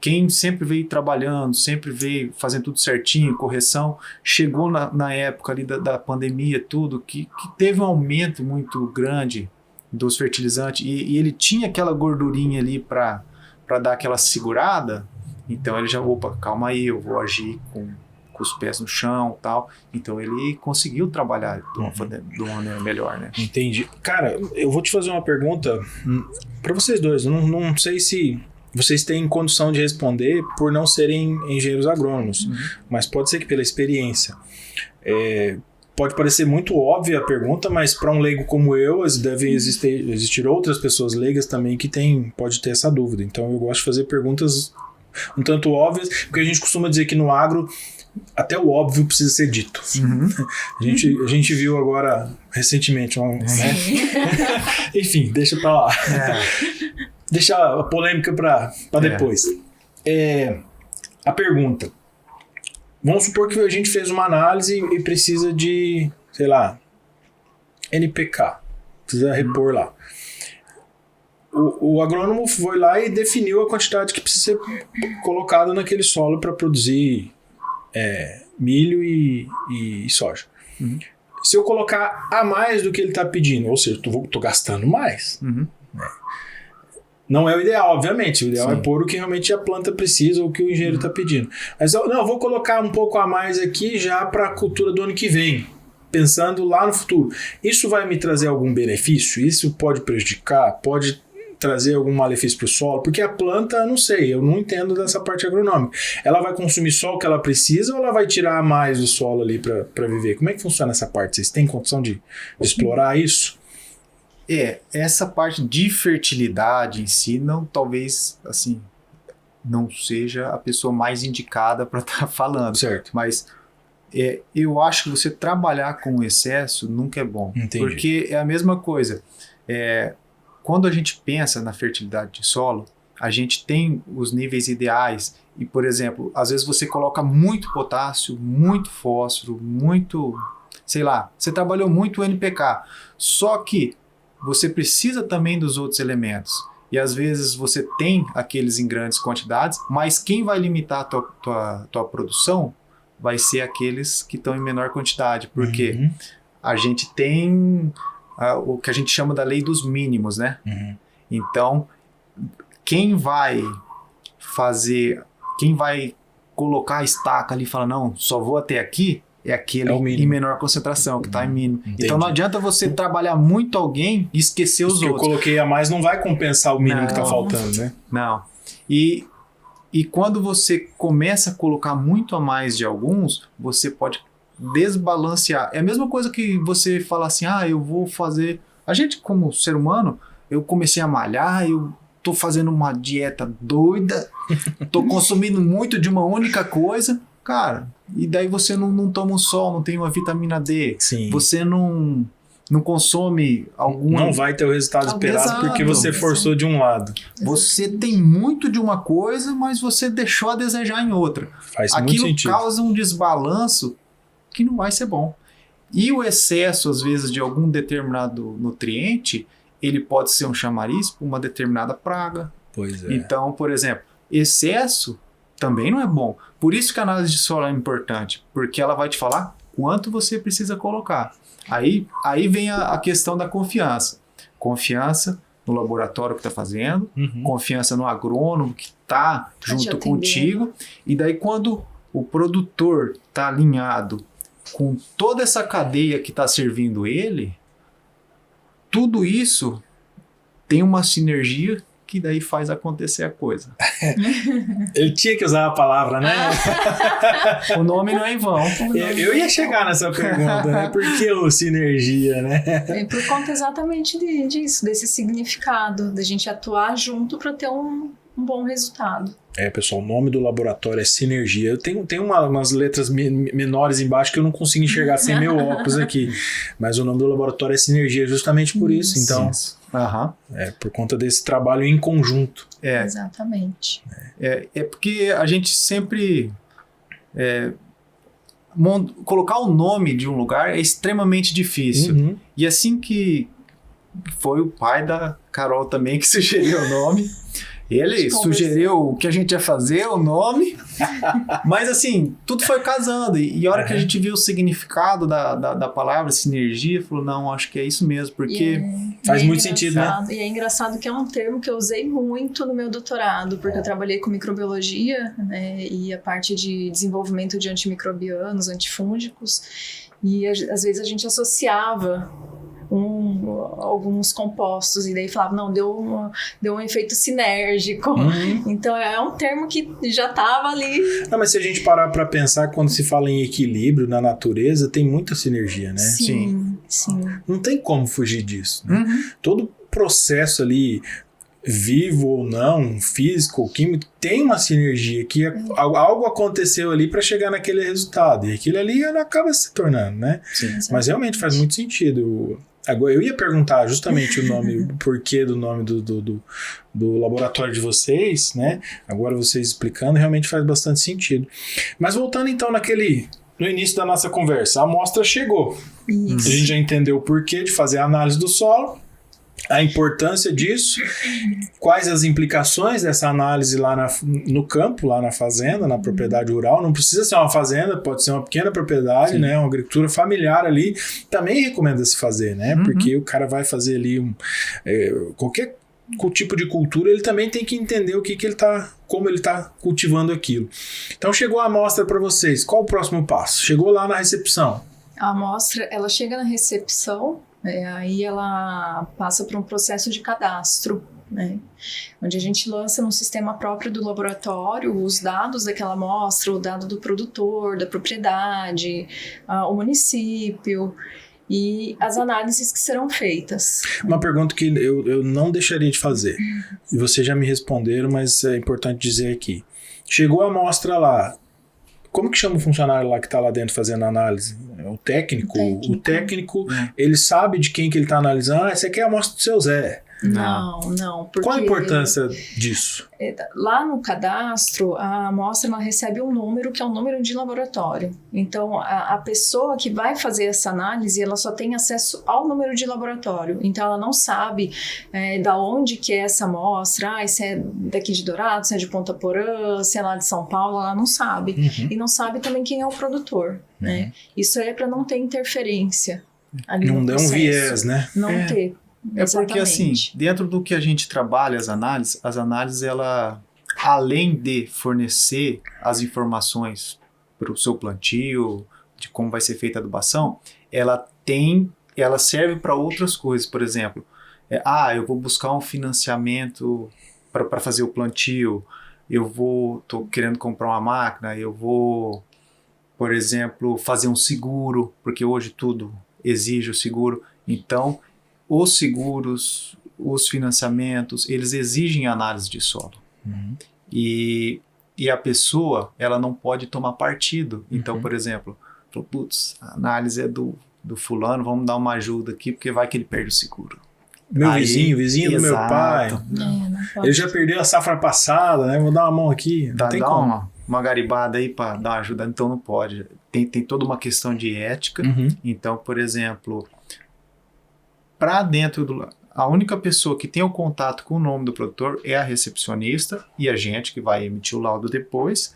quem sempre veio trabalhando, sempre veio fazendo tudo certinho, correção, chegou na época ali da pandemia, tudo, que teve um aumento muito grande dos fertilizantes e ele tinha aquela gordurinha ali para dar aquela segurada, então ele já, opa, calma aí, eu vou agir com os pés no chão e tal. Então ele conseguiu trabalhar de uma maneira melhor, né? Entendi. Cara, eu vou te fazer uma pergunta para vocês dois. Não sei se vocês têm condição de responder por não serem engenheiros agrônomos, mas pode ser que pela experiência. Pode parecer muito óbvia a pergunta, mas para um leigo como eu, devem existir outras pessoas leigas também que pode ter essa dúvida. Então eu gosto de fazer perguntas um tanto óbvias, porque a gente costuma dizer que no agro até o óbvio precisa ser dito. A gente viu agora recentemente né? Enfim, deixa pra lá. Deixa a polêmica pra depois. A pergunta: vamos supor que a gente fez uma análise e precisa de, sei lá, NPK, precisa repor lá. O agrônomo foi lá e definiu a quantidade que precisa ser colocada naquele solo para produzir milho e soja. Se eu colocar a mais do que ele está pedindo, ou seja, estou gastando mais, não é o ideal, obviamente. O ideal é pôr o que realmente a planta precisa ou o que o engenheiro está pedindo. Mas eu vou colocar um pouco a mais aqui já para a cultura do ano que vem, pensando lá no futuro. Isso vai me trazer algum benefício? Isso pode prejudicar? Pode trazer algum malefício para o solo? Porque a planta, não sei, eu não entendo dessa parte agronômica. Ela vai consumir só o que ela precisa ou ela vai tirar mais do solo ali para viver? Como é que funciona essa parte? Vocês têm condição de explorar isso? Essa parte de fertilidade em si, talvez, assim, não seja a pessoa mais indicada para estar falando. Certo. Mas eu acho que você trabalhar com excesso nunca é bom. Entendi. Porque é a mesma coisa. Quando a gente pensa na fertilidade de solo, a gente tem os níveis ideais e, por exemplo, às vezes você coloca muito potássio, muito fósforo, muito, sei lá, você trabalhou muito NPK, só que você precisa também dos outros elementos e às vezes você tem aqueles em grandes quantidades, mas quem vai limitar a tua produção vai ser aqueles que estão em menor quantidade, porque a gente tem o que a gente chama da lei dos mínimos, né? Então, quem vai colocar a estaca ali e falar, não, só vou até aqui, é aquele em menor concentração, que está em mínimo. Entendi. Então não adianta você trabalhar muito alguém e esquecer os outros. Que eu coloquei a mais não vai compensar o mínimo que está faltando, né? Não. E quando você começa a colocar muito a mais de alguns, você pode desbalancear. É a mesma coisa que você fala assim, eu vou fazer... A gente, como ser humano, eu comecei a malhar, eu tô fazendo uma dieta doida, tô consumindo muito de uma única coisa, cara, e daí você não toma um sol, não tem uma vitamina D, Sim. Você não consome algum... Não vai ter o resultado esperado porque você forçou de um lado. Você tem muito de uma coisa, mas você deixou a desejar em outra. Faz muito sentido. Aquilo causa um desbalanço que não vai ser bom. E o excesso, às vezes, de algum determinado nutriente, ele pode ser um chamariz para uma determinada praga. Pois é. Então, por exemplo, excesso também não é bom. Por isso que a análise de solo é importante, porque ela vai te falar quanto você precisa colocar. Aí vem a questão da confiança. Confiança no laboratório que está fazendo, confiança no agrônomo que está junto contigo. E daí quando o produtor está alinhado com toda essa cadeia que está servindo ele, tudo isso tem uma sinergia que daí faz acontecer a coisa. Ele tinha que usar a palavra, né? O nome não é em vão. Eu ia chegar nessa pergunta, né? Por que o sinergia, né? É por conta exatamente disso, desse significado, da gente atuar junto para ter um bom resultado. Pessoal, o nome do laboratório é Sinergia. Tem umas letras menores embaixo que eu não consigo enxergar sem meu óculos aqui. Mas o nome do laboratório é Sinergia, justamente por isso. Então, por conta desse trabalho em conjunto. Exatamente. É porque a gente sempre... colocar o nome de um lugar é extremamente difícil. E assim que foi o pai da Carol também que sugeriu o nome... Ele sugeriu o que a gente ia fazer, o nome, mas assim, tudo foi casando. E a hora que a gente viu o significado da palavra, sinergia, falou, não, acho que é isso mesmo, porque faz muito sentido, né? E é engraçado que é um termo que eu usei muito no meu doutorado, porque eu trabalhei com microbiologia, né, e a parte de desenvolvimento de antimicrobianos, antifúngicos, e às vezes a gente associava alguns compostos, e daí falava, não, deu um efeito sinérgico. Então é um termo que já estava ali. Não, mas se a gente parar para pensar, quando se fala em equilíbrio na natureza, tem muita sinergia, né? Sim. Não tem como fugir disso, né? Todo processo ali, vivo ou não, físico ou químico, tem uma sinergia que algo aconteceu ali para chegar naquele resultado, e aquilo ali acaba se tornando, né? Sim. Mas realmente faz muito sentido. Agora, eu ia perguntar justamente o nome, o porquê do nome do laboratório de vocês, né? Agora vocês explicando, realmente faz bastante sentido. Mas voltando então no início da nossa conversa, a amostra chegou. Isso. A gente já entendeu o porquê de fazer a análise do solo, a importância disso, quais as implicações dessa análise lá no campo, lá na fazenda, na propriedade rural. Não precisa ser uma fazenda, pode ser uma pequena propriedade, né? Uma agricultura familiar ali. Também recomenda-se fazer, né? Porque o cara vai fazer ali qualquer tipo de cultura, ele também tem que entender como ele está cultivando aquilo. Então chegou a amostra para vocês. Qual o próximo passo? Chegou lá na recepção. A amostra, ela chega na recepção, aí ela passa por um processo de cadastro, né? Onde a gente lança no sistema próprio do laboratório os dados daquela amostra, o dado do produtor, da propriedade, o município e as análises que serão feitas. Uma pergunta que eu não deixaria de fazer, e vocês já me responderam, mas é importante dizer aqui. Chegou a amostra lá, como que chama o funcionário lá que está lá dentro fazendo a análise? O técnico? O técnico, ele sabe de quem que ele está analisando. Essa aqui é a amostra do seu Zé. Não. Porque qual a importância disso? Lá no cadastro, a amostra ela recebe um número que é um número de laboratório. Então, a pessoa que vai fazer essa análise, ela só tem acesso ao número de laboratório. Então, ela não sabe da onde que é essa amostra, se é daqui de Dourados, se é de Ponta Porã, se é lá de São Paulo, ela não sabe. E não sabe também quem é o produtor. Né? Isso é para não ter interferência ali no processo. Não dê um viés, né? Não ter. É porque, assim, dentro do que a gente trabalha, as análises, ela, além de fornecer as informações para o seu plantio, de como vai ser feita a adubação, ela serve para outras coisas. Por exemplo, eu vou buscar um financiamento para fazer o plantio, estou querendo comprar uma máquina, eu vou, por exemplo, fazer um seguro, porque hoje tudo exige o seguro. Então, os seguros, os financiamentos, eles exigem análise de solo. E a pessoa, ela não pode tomar partido. Então, por exemplo, a análise é do fulano, vamos dar uma ajuda aqui, porque vai que ele perde o seguro. Meu vizinho do meu pai. Ele já perdeu a safra passada, né? Vou dar uma mão aqui. Não tem como. Uma garibada aí para dar uma ajuda, então não pode. Tem toda uma questão de ética. Então, por exemplo, para dentro a única pessoa que tem o contato com o nome do produtor é a recepcionista e a gente que vai emitir o laudo depois,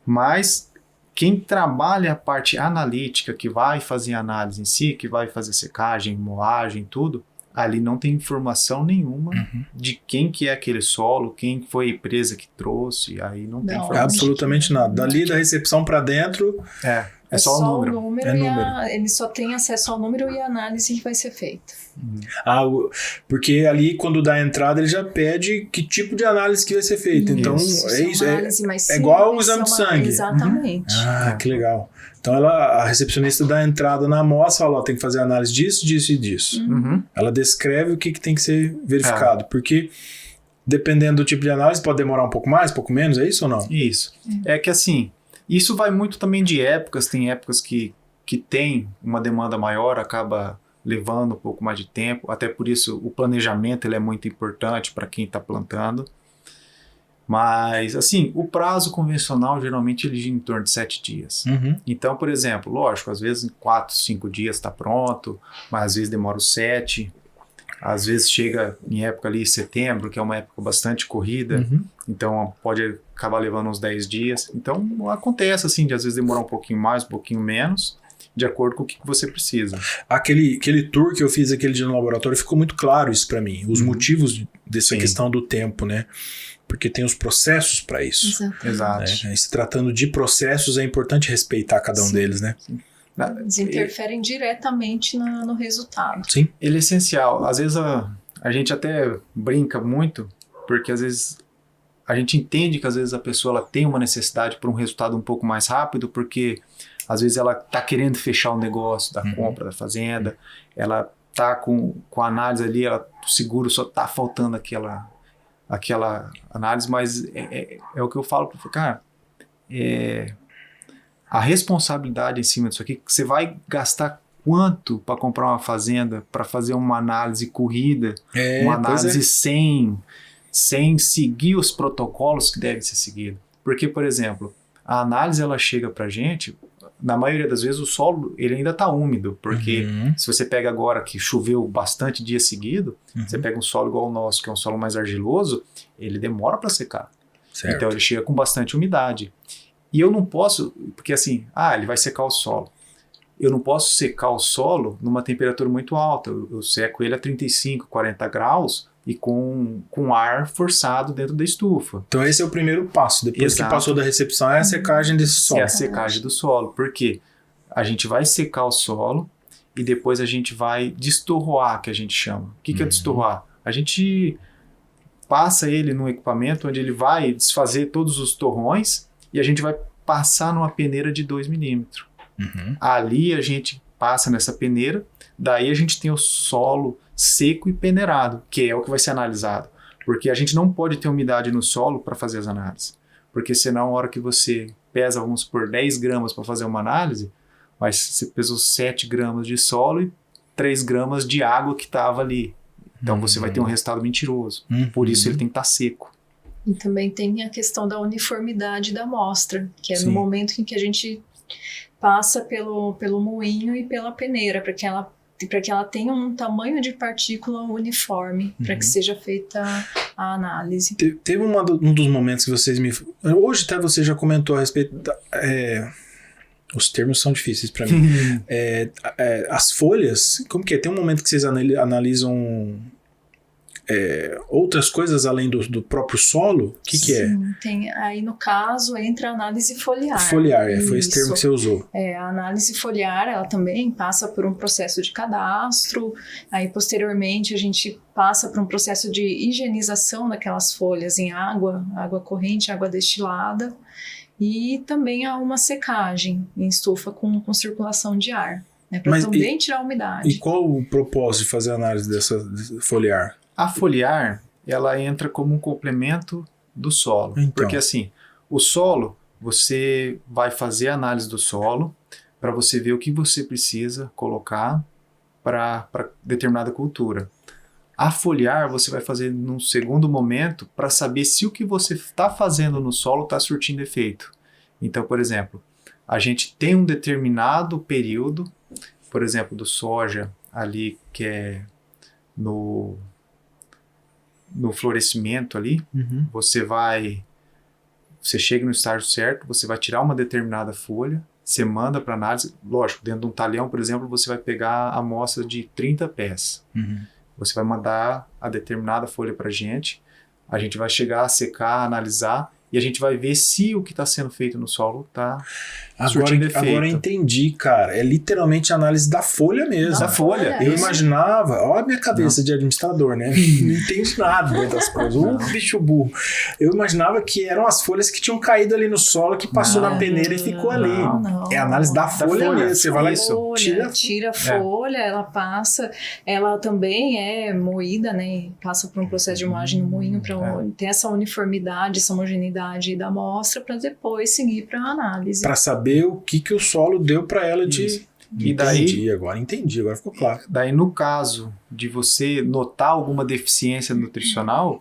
mas quem trabalha a parte analítica, que vai fazer a análise em si, que vai fazer secagem, moagem, tudo, ali não tem informação nenhuma de quem que é aquele solo, quem foi a empresa que trouxe, aí não tem informação. Absolutamente nada. Dali da recepção para dentro... É só o número. Ele só tem acesso ao número e a análise que vai ser feita. Porque ali, quando dá a entrada, ele já pede que tipo de análise que vai ser feita. Então, é isso. É igual o exame de sangue. Exatamente. Que legal. Então, a recepcionista dá a entrada na amostra, fala, tem que fazer análise disso, disso e disso. Ela descreve o que tem que ser verificado. Porque, dependendo do tipo de análise, pode demorar um pouco mais, um pouco menos, é isso ou não? Isso. É que assim... Isso vai muito também de épocas, tem épocas que tem uma demanda maior, acaba levando um pouco mais de tempo, até por isso o planejamento ele é muito importante para quem está plantando. Mas, assim, o prazo convencional geralmente ele gira em torno de 7 dias. Então, por exemplo, lógico, às vezes em 4, 5 dias está pronto, mas às vezes demora os 7. Às vezes chega em época ali, setembro, que é uma época bastante corrida, então pode acabar levando uns 10 dias. Então acontece assim, de às vezes demorar um pouquinho mais, um pouquinho menos, de acordo com o que você precisa. Aquele tour que eu fiz aquele dia no laboratório, ficou muito claro isso para mim, os motivos dessa questão do tempo, né? Porque tem os processos para isso. Exato. Né? E se tratando de processos, é importante respeitar cada um deles, né? Eles interferem diretamente no resultado. Sim. Ele é essencial. Às vezes a gente até brinca muito, porque às vezes a gente entende que às vezes a pessoa ela tem uma necessidade por um resultado um pouco mais rápido, porque às vezes ela está querendo fechar o negócio da compra da fazenda, ela está com a análise ali, o seguro só está faltando aquela análise, mas é o que eu falo para cara, a responsabilidade em cima disso aqui, você vai gastar quanto para comprar uma fazenda, para fazer uma análise corrida, uma análise sem seguir os protocolos que devem ser seguidos. Porque, por exemplo, a análise ela chega para a gente, na maioria das vezes o solo ele ainda está úmido, porque se você pega agora que choveu bastante dia seguido, você pega um solo igual o nosso, que é um solo mais argiloso, ele demora para secar. Certo. Então ele chega com bastante umidade. E eu não posso, porque assim, ele vai secar o solo. Eu não posso secar o solo numa temperatura muito alta. Eu seco ele a 35, 40 graus e com ar forçado dentro da estufa. Então esse é o primeiro passo. Depois que passou da recepção, é a secagem desse solo. É a secagem do solo. Por quê? A gente vai secar o solo e depois a gente vai destorroar, que a gente chama. O que é destorroar? A gente passa ele num equipamento onde ele vai desfazer todos os torrões e a gente vai passar numa peneira de 2 milímetros. Ali a gente passa nessa peneira, daí a gente tem o solo seco e peneirado, que é o que vai ser analisado. Porque a gente não pode ter umidade no solo para fazer as análises. Porque senão, a hora que você pesa, vamos supor, 10 gramas para fazer uma análise, mas você pesou 7 gramas de solo e 3 gramas de água que estava ali. Então você vai ter um resultado mentiroso. Por isso ele tem que estar seco. E também tem a questão da uniformidade da amostra, que é no momento em que a gente passa pelo moinho e pela peneira, para que ela tenha um tamanho de partícula uniforme, para que seja feita a análise. Teve um dos momentos que vocês me... Hoje até você já comentou a respeito os termos são difíceis para mim. As folhas, como que é? Tem um momento que vocês analisam outras coisas além do próprio solo? O que é? Sim, tem. Aí no caso entra a análise foliar. Foliar, foi esse termo que você usou. A análise foliar, ela também passa por um processo de cadastro, aí posteriormente a gente passa por um processo de higienização daquelas folhas em água corrente, água destilada, e também há uma secagem em estufa com circulação de ar, para também tirar a umidade. E qual o propósito de fazer a análise dessa foliar? A foliar, ela entra como um complemento do solo. Então. Porque assim, o solo, você vai fazer a análise do solo para você ver o que você precisa colocar para determinada cultura. A foliar, você vai fazer num segundo momento para saber se o que você está fazendo no solo está surtindo efeito. Então, por exemplo, a gente tem um determinado período, por exemplo, do soja ali, que é no florescimento ali, você chega no estágio certo, você vai tirar uma determinada folha, você manda para análise, lógico, dentro de um talhão, por exemplo, você vai pegar a amostra de 30 pés. Você vai mandar a determinada folha para a gente vai chegar a secar, analisar, e a gente vai ver se o que está sendo feito no solo está surtindo efeito. Agora eu entendi, cara. É literalmente a análise da folha mesmo. Da folha. Eu imaginava, olha a minha cabeça de administrador, né? Não entende nada das coisas. Bicho burro. Eu imaginava que eram as folhas que tinham caído ali no solo, que passou na peneira e ficou ali. É a análise da folha mesmo. Você vai lá e tira a folha, ela passa, ela também é moída, né? Passa por um processo de moagem no moinho para ter essa uniformidade, essa homogeneidade da amostra para depois seguir para a análise. Para saber o que o solo deu para ela de... Entendi, agora ficou claro. Daí, no caso de você notar alguma deficiência nutricional,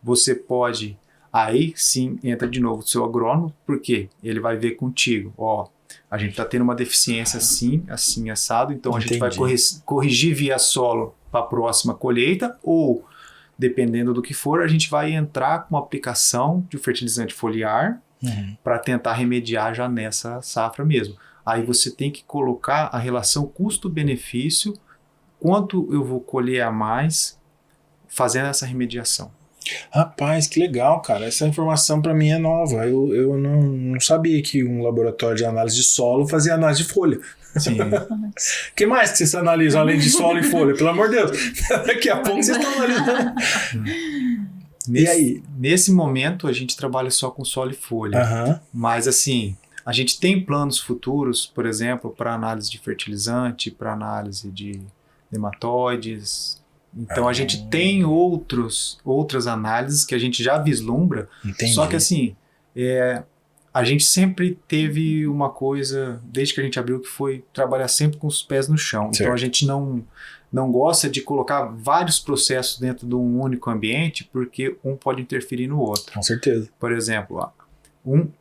você pode, aí sim, entra de novo o seu agrônomo, porque ele vai ver contigo, a gente está tendo uma deficiência assim, assado, então a gente vai corrigir via solo para a próxima colheita, ou, dependendo do que for, a gente vai entrar com uma aplicação de fertilizante foliar para tentar remediar já nessa safra mesmo. Aí você tem que colocar a relação custo-benefício, quanto eu vou colher a mais fazendo essa remediação. Rapaz, que legal, cara. Essa informação para mim é nova. Eu não sabia que um laboratório de análise de solo fazia análise de folha. Sim. O que mais que vocês analisam além de solo e folha? Pelo amor de Deus. Daqui a pouco vocês estão analisando. E aí? Nesse momento, a gente trabalha só com solo e folha. Mas, assim, a gente tem planos futuros, por exemplo, para análise de fertilizante, para análise de nematóides. Então, a gente tem outras análises que a gente já vislumbra. Entendi. Só que, assim, a gente sempre teve uma coisa, desde que a gente abriu, que foi trabalhar sempre com os pés no chão. Certo. Então, a gente não gosta de colocar vários processos dentro de um único ambiente, porque um pode interferir no outro. Com certeza. Por exemplo,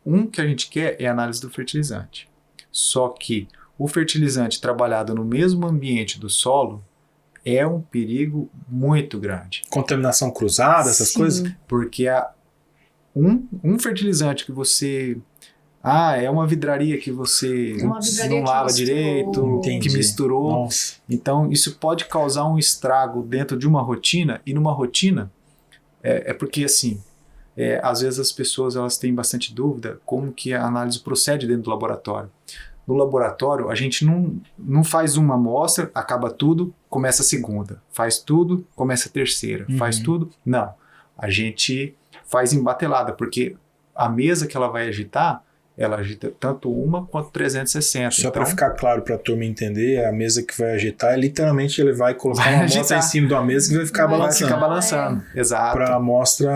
um que a gente quer é a análise do fertilizante. Só que o fertilizante trabalhado no mesmo ambiente do solo é um perigo muito grande. Contaminação cruzada, essas coisas? Porque um fertilizante que você... é uma vidraria que você não lava direito, que misturou. Nossa. Então, isso pode causar um estrago dentro de uma rotina, e numa rotina, porque, assim, às vezes as pessoas elas têm bastante dúvida como que a análise procede dentro do laboratório. No laboratório, a gente não faz uma amostra, acaba tudo, começa a segunda. Faz tudo, começa a terceira. Faz tudo. Não. A gente faz embatelada, porque a mesa que ela vai agitar, ela agita tanto uma quanto 360. Só para ficar claro para a turma entender, a mesa que vai agitar é literalmente ele vai colocar uma amostra em cima de uma mesa que vai ficar balançando. Vai ficar balançando, exato. Para a amostra...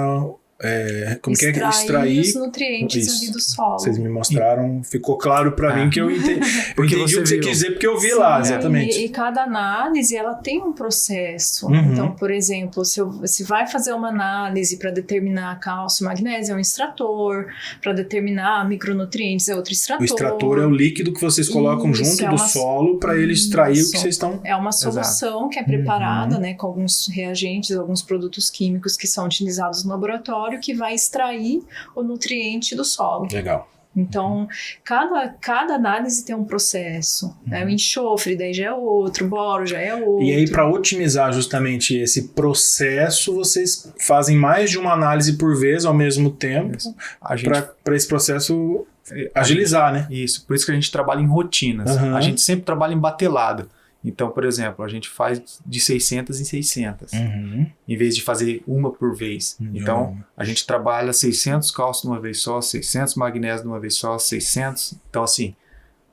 extrair os nutrientes ali do solo. Vocês me mostraram, ficou claro para mim que eu entendi. Eu entendi o que você quis dizer porque eu vi lá, exatamente. E cada análise ela tem um processo. Então, por exemplo, se vai fazer uma análise para determinar cálcio e magnésio, é um extrator. Para determinar micronutrientes, é outro extrator. O extrator é o líquido que vocês colocam junto do solo para ele extrair o que vocês estão... É uma solução que é preparada, né, com alguns reagentes, alguns produtos químicos que são utilizados no laboratório, que vai extrair o nutriente do solo. Legal. Então, cada análise tem um processo. Né? O enxofre daí já é outro, o boro já é outro. E aí, para otimizar justamente esse processo, vocês fazem mais de uma análise por vez ao mesmo tempo para esse processo agilizar, né? Isso, por isso que a gente trabalha em rotinas. A gente sempre trabalha em batelada. Então, por exemplo, a gente faz de 600 em 600, em vez de fazer uma por vez. Então, a gente trabalha 600 cálcio de uma vez só, 600 magnésio de uma vez só, 600... Então, assim,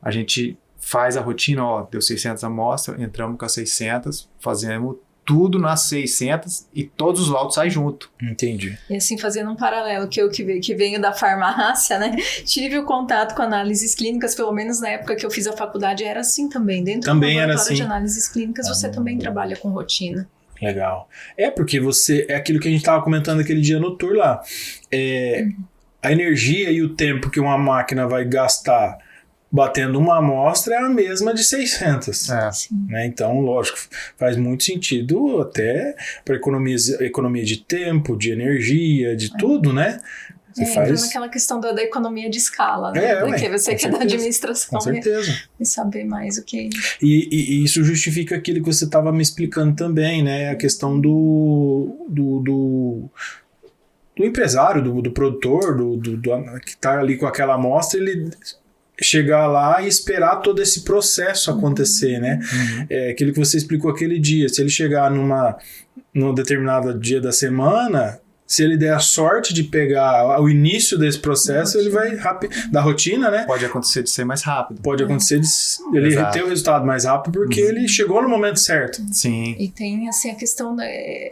a gente faz a rotina, deu 600 amostras, entramos com as 600, fazemos tudo nas 600 e todos os laudos saem junto. Entendi. E assim, fazendo um paralelo, que venho da farmácia, né? Tive o contato com análises clínicas, pelo menos na época que eu fiz a faculdade, era assim também. Dentro do laboratório de análises clínicas, você também trabalha com rotina. Legal. Porque é aquilo que a gente estava comentando aquele dia no tour lá. A energia e o tempo que uma máquina vai gastar batendo uma amostra é a mesma de 600. Né? Então, lógico, faz muito sentido até para economia de tempo, de energia, de tudo, né? Entra naquela questão da economia de escala, né? Porque você que é da administração, com certeza. E saber mais o que... E isso justifica aquilo que você estava me explicando também, né? A questão do empresário, do produtor, que está ali com aquela amostra, ele chegar lá e esperar todo esse processo acontecer, né? Aquilo que você explicou aquele dia, se ele chegar num determinado dia da semana, se ele der a sorte de pegar o início desse processo, ele vai da rotina, né? Pode acontecer de ser mais rápido. Pode acontecer de ele ter o resultado mais rápido porque ele chegou no momento certo. Sim. E tem assim a questão,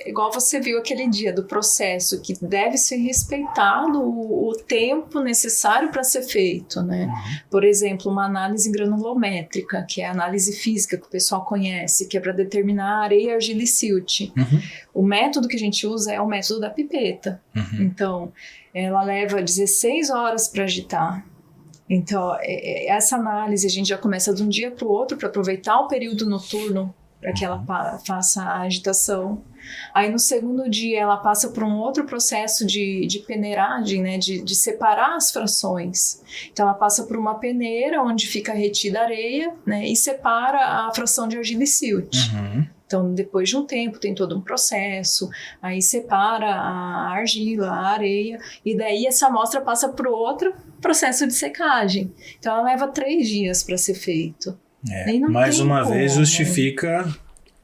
igual você viu aquele dia, do processo, que deve ser respeitado o tempo necessário para ser feito, né? Por exemplo, uma análise granulométrica, que é a análise física que o pessoal conhece, que é para determinar a areia argila-silt. O método que a gente usa é o método da pipeta. Então, ela leva 16 horas para agitar. Então, essa análise a gente já começa de um dia para o outro para aproveitar o período noturno para que ela faça a agitação. Aí no segundo dia ela passa por um outro processo de peneiragem, né, de separar as frações. Então ela passa por uma peneira onde fica retida a areia, né, e separa a fração de argila e silt. Então depois de um tempo tem todo um processo, aí separa a argila, a areia, e daí essa amostra passa para outro processo de secagem. Então ela leva 3 dias para ser feito. Mais uma vez justifica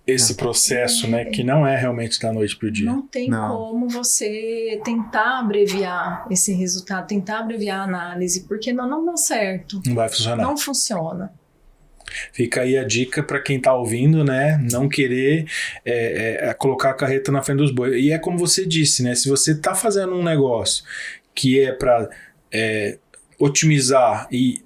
esse processo, né, que não é realmente da noite pro dia. Não tem como você tentar abreviar esse resultado, tentar abreviar a análise, porque não dá certo. Não vai funcionar. Não funciona. Fica aí a dica para quem tá ouvindo, né, não querer colocar a carreta na frente dos bois. E é como você disse, né, se você tá fazendo um negócio que é para otimizar e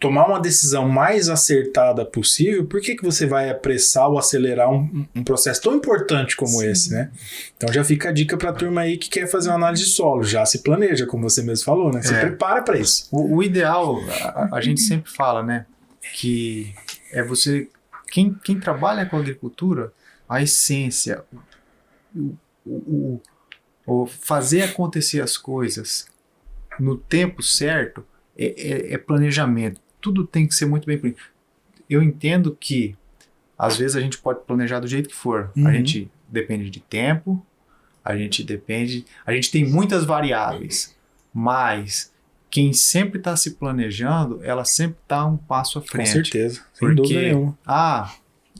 tomar uma decisão mais acertada possível, por que você vai apressar ou acelerar um processo tão importante como esse, né? Então já fica a dica para a turma aí que quer fazer uma análise de solo, já se planeja, como você mesmo falou, né? Se prepara para isso. O ideal, a gente sempre fala, né, que é você, quem trabalha com agricultura, a essência, o fazer acontecer as coisas no tempo certo é planejamento. Tudo tem que ser muito bem planejado. Eu entendo que às vezes a gente pode planejar do jeito que for. A gente depende de tempo, a gente tem muitas variáveis, mas quem sempre está se planejando, ela sempre está um passo à frente. Com certeza, sem dúvida nenhuma.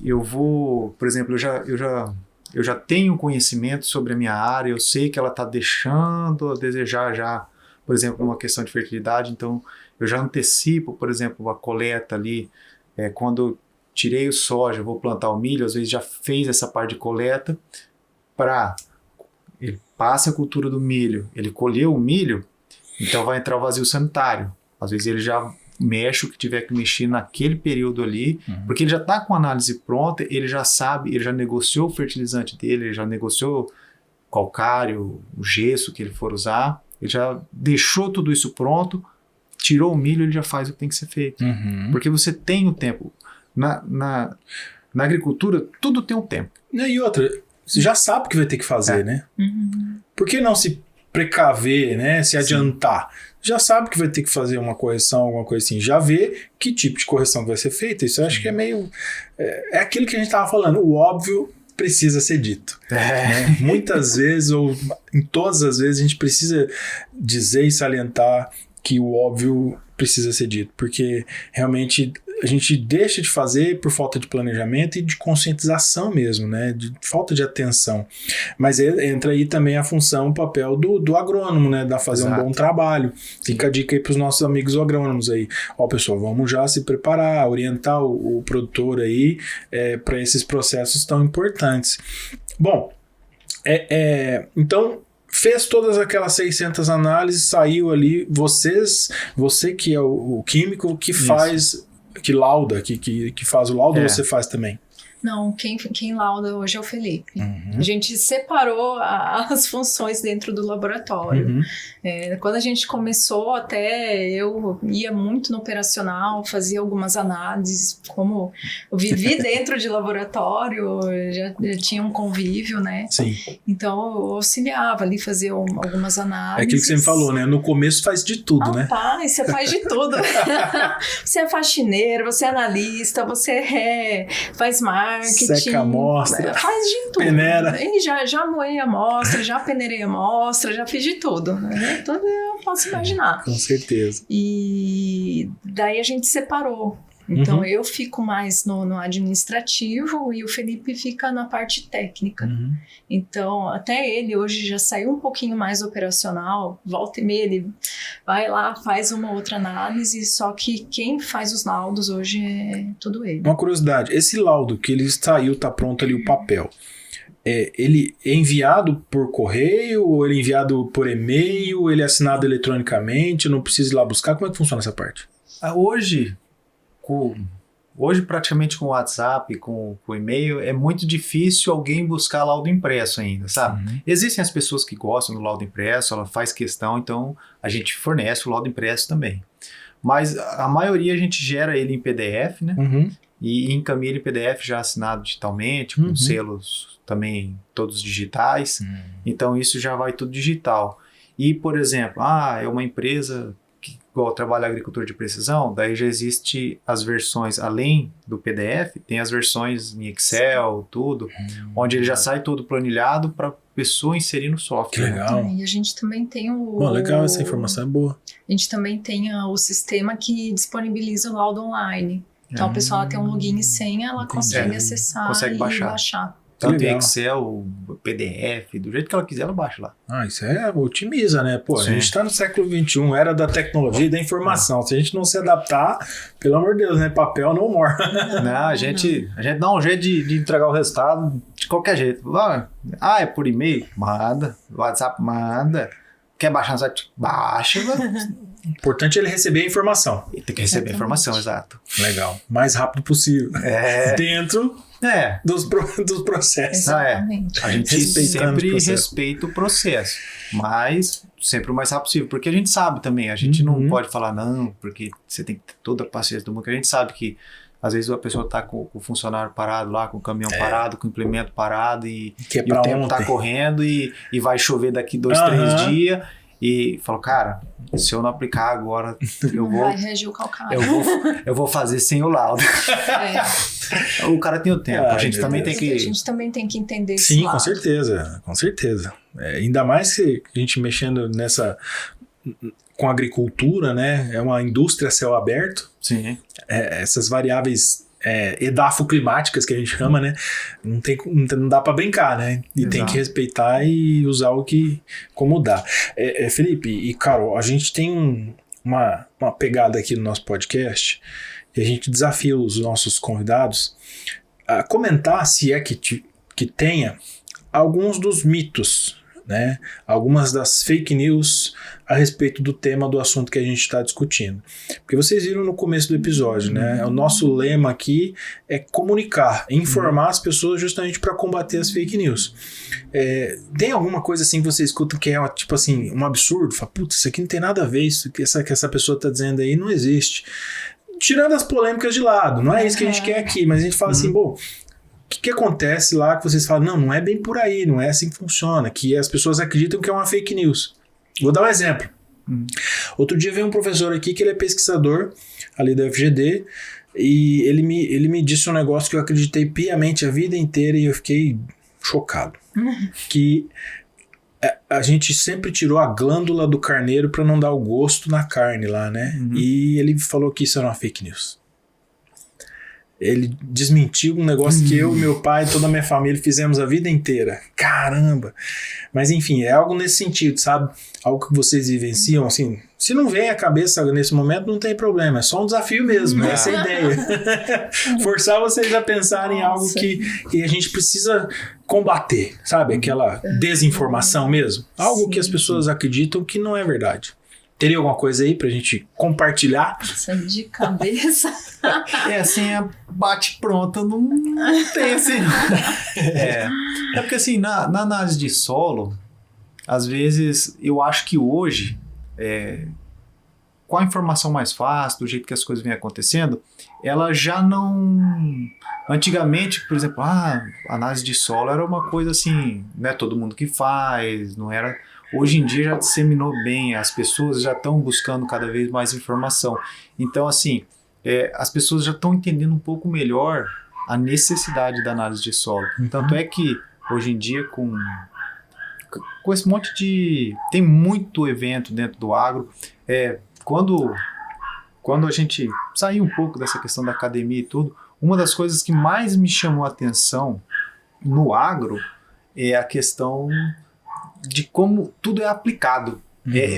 Eu vou, por exemplo, eu já tenho conhecimento sobre a minha área, eu sei que ela está deixando a desejar já, por exemplo, uma questão de fertilidade, então eu já antecipo, por exemplo, a coleta ali, quando eu tirei o soja, vou plantar o milho, às vezes já fez essa parte de coleta, ele passa a cultura do milho, ele colheu o milho, então vai entrar o vazio sanitário, às vezes ele já mexe o que tiver que mexer naquele período ali, porque ele já está com a análise pronta, ele já sabe, ele já negociou o fertilizante dele, ele já negociou o calcário, o gesso que ele for usar, ele já deixou tudo isso pronto, tirou o milho, ele já faz o que tem que ser feito. Porque você tem o tempo. Na agricultura, tudo tem um tempo. E outra, você já sabe o que vai ter que fazer, né? Por que não se precaver, né? Se adiantar? Já sabe que vai ter que fazer uma correção, alguma coisa assim. Já vê que tipo de correção vai ser feita. Isso eu acho que é meio... É aquilo que a gente estava falando. O óbvio precisa ser dito. Né? Muitas vezes, ou em todas as vezes, a gente precisa dizer e salientar que o óbvio precisa ser dito, porque realmente a gente deixa de fazer por falta de planejamento e de conscientização mesmo, né? De falta de atenção. Mas entra aí também a função, o papel do agrônomo, né? Da fazer um bom trabalho. Fica a dica aí para os nossos amigos agrônomos aí. Pessoal, vamos já se preparar, orientar o produtor aí para esses processos tão importantes. Bom, então fez todas aquelas 600 análises, saiu ali, você que é o químico que faz, que lauda, que faz o laudo, você faz também? Não, quem lauda hoje é o Felipe. A gente separou as funções dentro do laboratório. Quando a gente começou, até eu ia muito no operacional, fazia algumas análises, como eu vivi dentro de laboratório, já tinha um convívio, né? Sim. Então eu auxiliava ali, fazia algumas análises. É aquilo que você me falou, né? No começo faz de tudo, né? Rapaz, você faz de tudo. Você é faxineiro, você é analista, você faz marketing, seca a amostra, faz de tudo. Peneira. E já moei a amostra, já peneirei a amostra, já fiz de tudo. Né? Tudo eu posso imaginar. Com certeza. E daí a gente separou. Então eu fico mais no administrativo e o Felipe fica na parte técnica. Então até ele hoje já saiu um pouquinho mais operacional, volta e meia ele vai lá, faz uma outra análise, só que quem faz os laudos hoje é tudo ele. Uma curiosidade, esse laudo que ele saiu, tá pronto ali o papel, ele é enviado por correio ou ele é enviado por e-mail, ele é assinado eletronicamente, eu não preciso ir lá buscar, como é que funciona essa parte? Hoje praticamente com o WhatsApp, com o e-mail, é muito difícil alguém buscar laudo impresso ainda, sabe? Existem as pessoas que gostam do laudo impresso, ela faz questão, então a gente fornece o laudo impresso também. Mas a maioria a gente gera ele em PDF, né? e encaminha ele PDF já assinado digitalmente, com selos também todos digitais. Então isso já vai tudo digital. E, por exemplo, é uma empresa que igual trabalha agricultura de precisão, daí já existe as versões, além do PDF, tem as versões em Excel, tudo, onde ele já sai todo planilhado para a pessoa inserir no software. Que legal. E a gente também tem Legal, essa informação é boa. A gente também tem o sistema que disponibiliza o laudo online. Então a pessoa tem um login e senha, ela consegue acessar consegue e baixar. Tanto em Excel, PDF, do jeito que ela quiser, ela baixa lá. Isso otimiza, né? Pô, Sim. a gente tá no século XXI, era da tecnologia e da informação. Se a gente não se adaptar, pelo amor de Deus, né? Papel no more. Não, a gente dá um jeito de entregar o resultado de qualquer jeito. É por e-mail? Manda. WhatsApp? Manda. Quer baixar no site? Baixa. O importante é ele receber a informação. Ele tem que receber a informação, exato. Legal. Mais rápido possível. Dentro dos processos. Exatamente. A gente sempre respeita o processo, mas sempre o mais rápido possível, porque a gente sabe também, a gente não pode falar não, porque você tem que ter toda a paciência do mundo, porque a gente sabe que às vezes a pessoa está com o funcionário parado lá, com o caminhão parado, com o implemento parado e o tempo está correndo e vai chover daqui 2-3 dias e fala, cara, se eu não aplicar agora, vai regir o calcário. Eu vou fazer sem o laudo. O cara tem o tempo, a gente também tem que... A gente também tem que entender isso. Sim, com certeza. Ainda mais que a gente mexendo com agricultura, né? É uma indústria a céu aberto. Sim. Essas variáveis edafoclimáticas que a gente chama, né? Não dá para brincar, né? E Exato. tem que respeitar e usar como dá. Felipe e Carol, a gente tem uma pegada aqui no nosso podcast e a gente desafia os nossos convidados a comentar, se é que tenha, alguns dos mitos, né? Algumas das fake news a respeito do tema do assunto que a gente está discutindo. Porque vocês viram no começo do episódio, né? O nosso lema aqui é comunicar, informar as pessoas justamente para combater as fake news. Tem alguma coisa assim que você escuta que é tipo assim, um absurdo? Fala, putz, isso aqui não tem nada a ver, isso que essa pessoa está dizendo aí não existe. Tirando as polêmicas de lado, não é isso que a gente quer aqui, mas a gente fala assim, bom, o que acontece lá que vocês falam, não é bem por aí, não é assim que funciona, que as pessoas acreditam que é uma fake news. Vou dar um exemplo. Outro dia veio um professor aqui que ele é pesquisador ali da UFGD e ele me disse um negócio que eu acreditei piamente a vida inteira e eu fiquei chocado. Que a gente sempre tirou a glândula do carneiro para não dar o gosto na carne lá, né? E ele falou que isso era uma fake news. Ele desmentiu um negócio que eu, meu pai e toda a minha família fizemos a vida inteira. Caramba! Mas enfim, é algo nesse sentido, sabe? Algo que vocês vivenciam, assim, se não vem à cabeça nesse momento, não tem problema, é só um desafio mesmo, essa é a ideia. Forçar vocês a pensarem em algo que a gente precisa combater, sabe? Aquela desinformação mesmo. Algo que as pessoas acreditam que não é verdade. Teria alguma coisa aí pra gente compartilhar? Nossa, de cabeça. Assim, a bate pronta não tem assim. É porque assim, na análise de solo, às vezes, eu acho que hoje, com a informação mais fácil, do jeito que as coisas vêm acontecendo, ela já não... Antigamente, por exemplo, a análise de solo era uma coisa assim, não é todo mundo que faz, não era... Hoje em dia já disseminou bem, as pessoas já estão buscando cada vez mais informação. Então, assim, as pessoas já estão entendendo um pouco melhor a necessidade da análise de solo. Tanto é que, hoje em dia, com esse monte de... Tem muito evento dentro do agro. Quando a gente saiu um pouco dessa questão da academia e tudo, uma das coisas que mais me chamou a atenção no agro é a questão de como tudo é aplicado.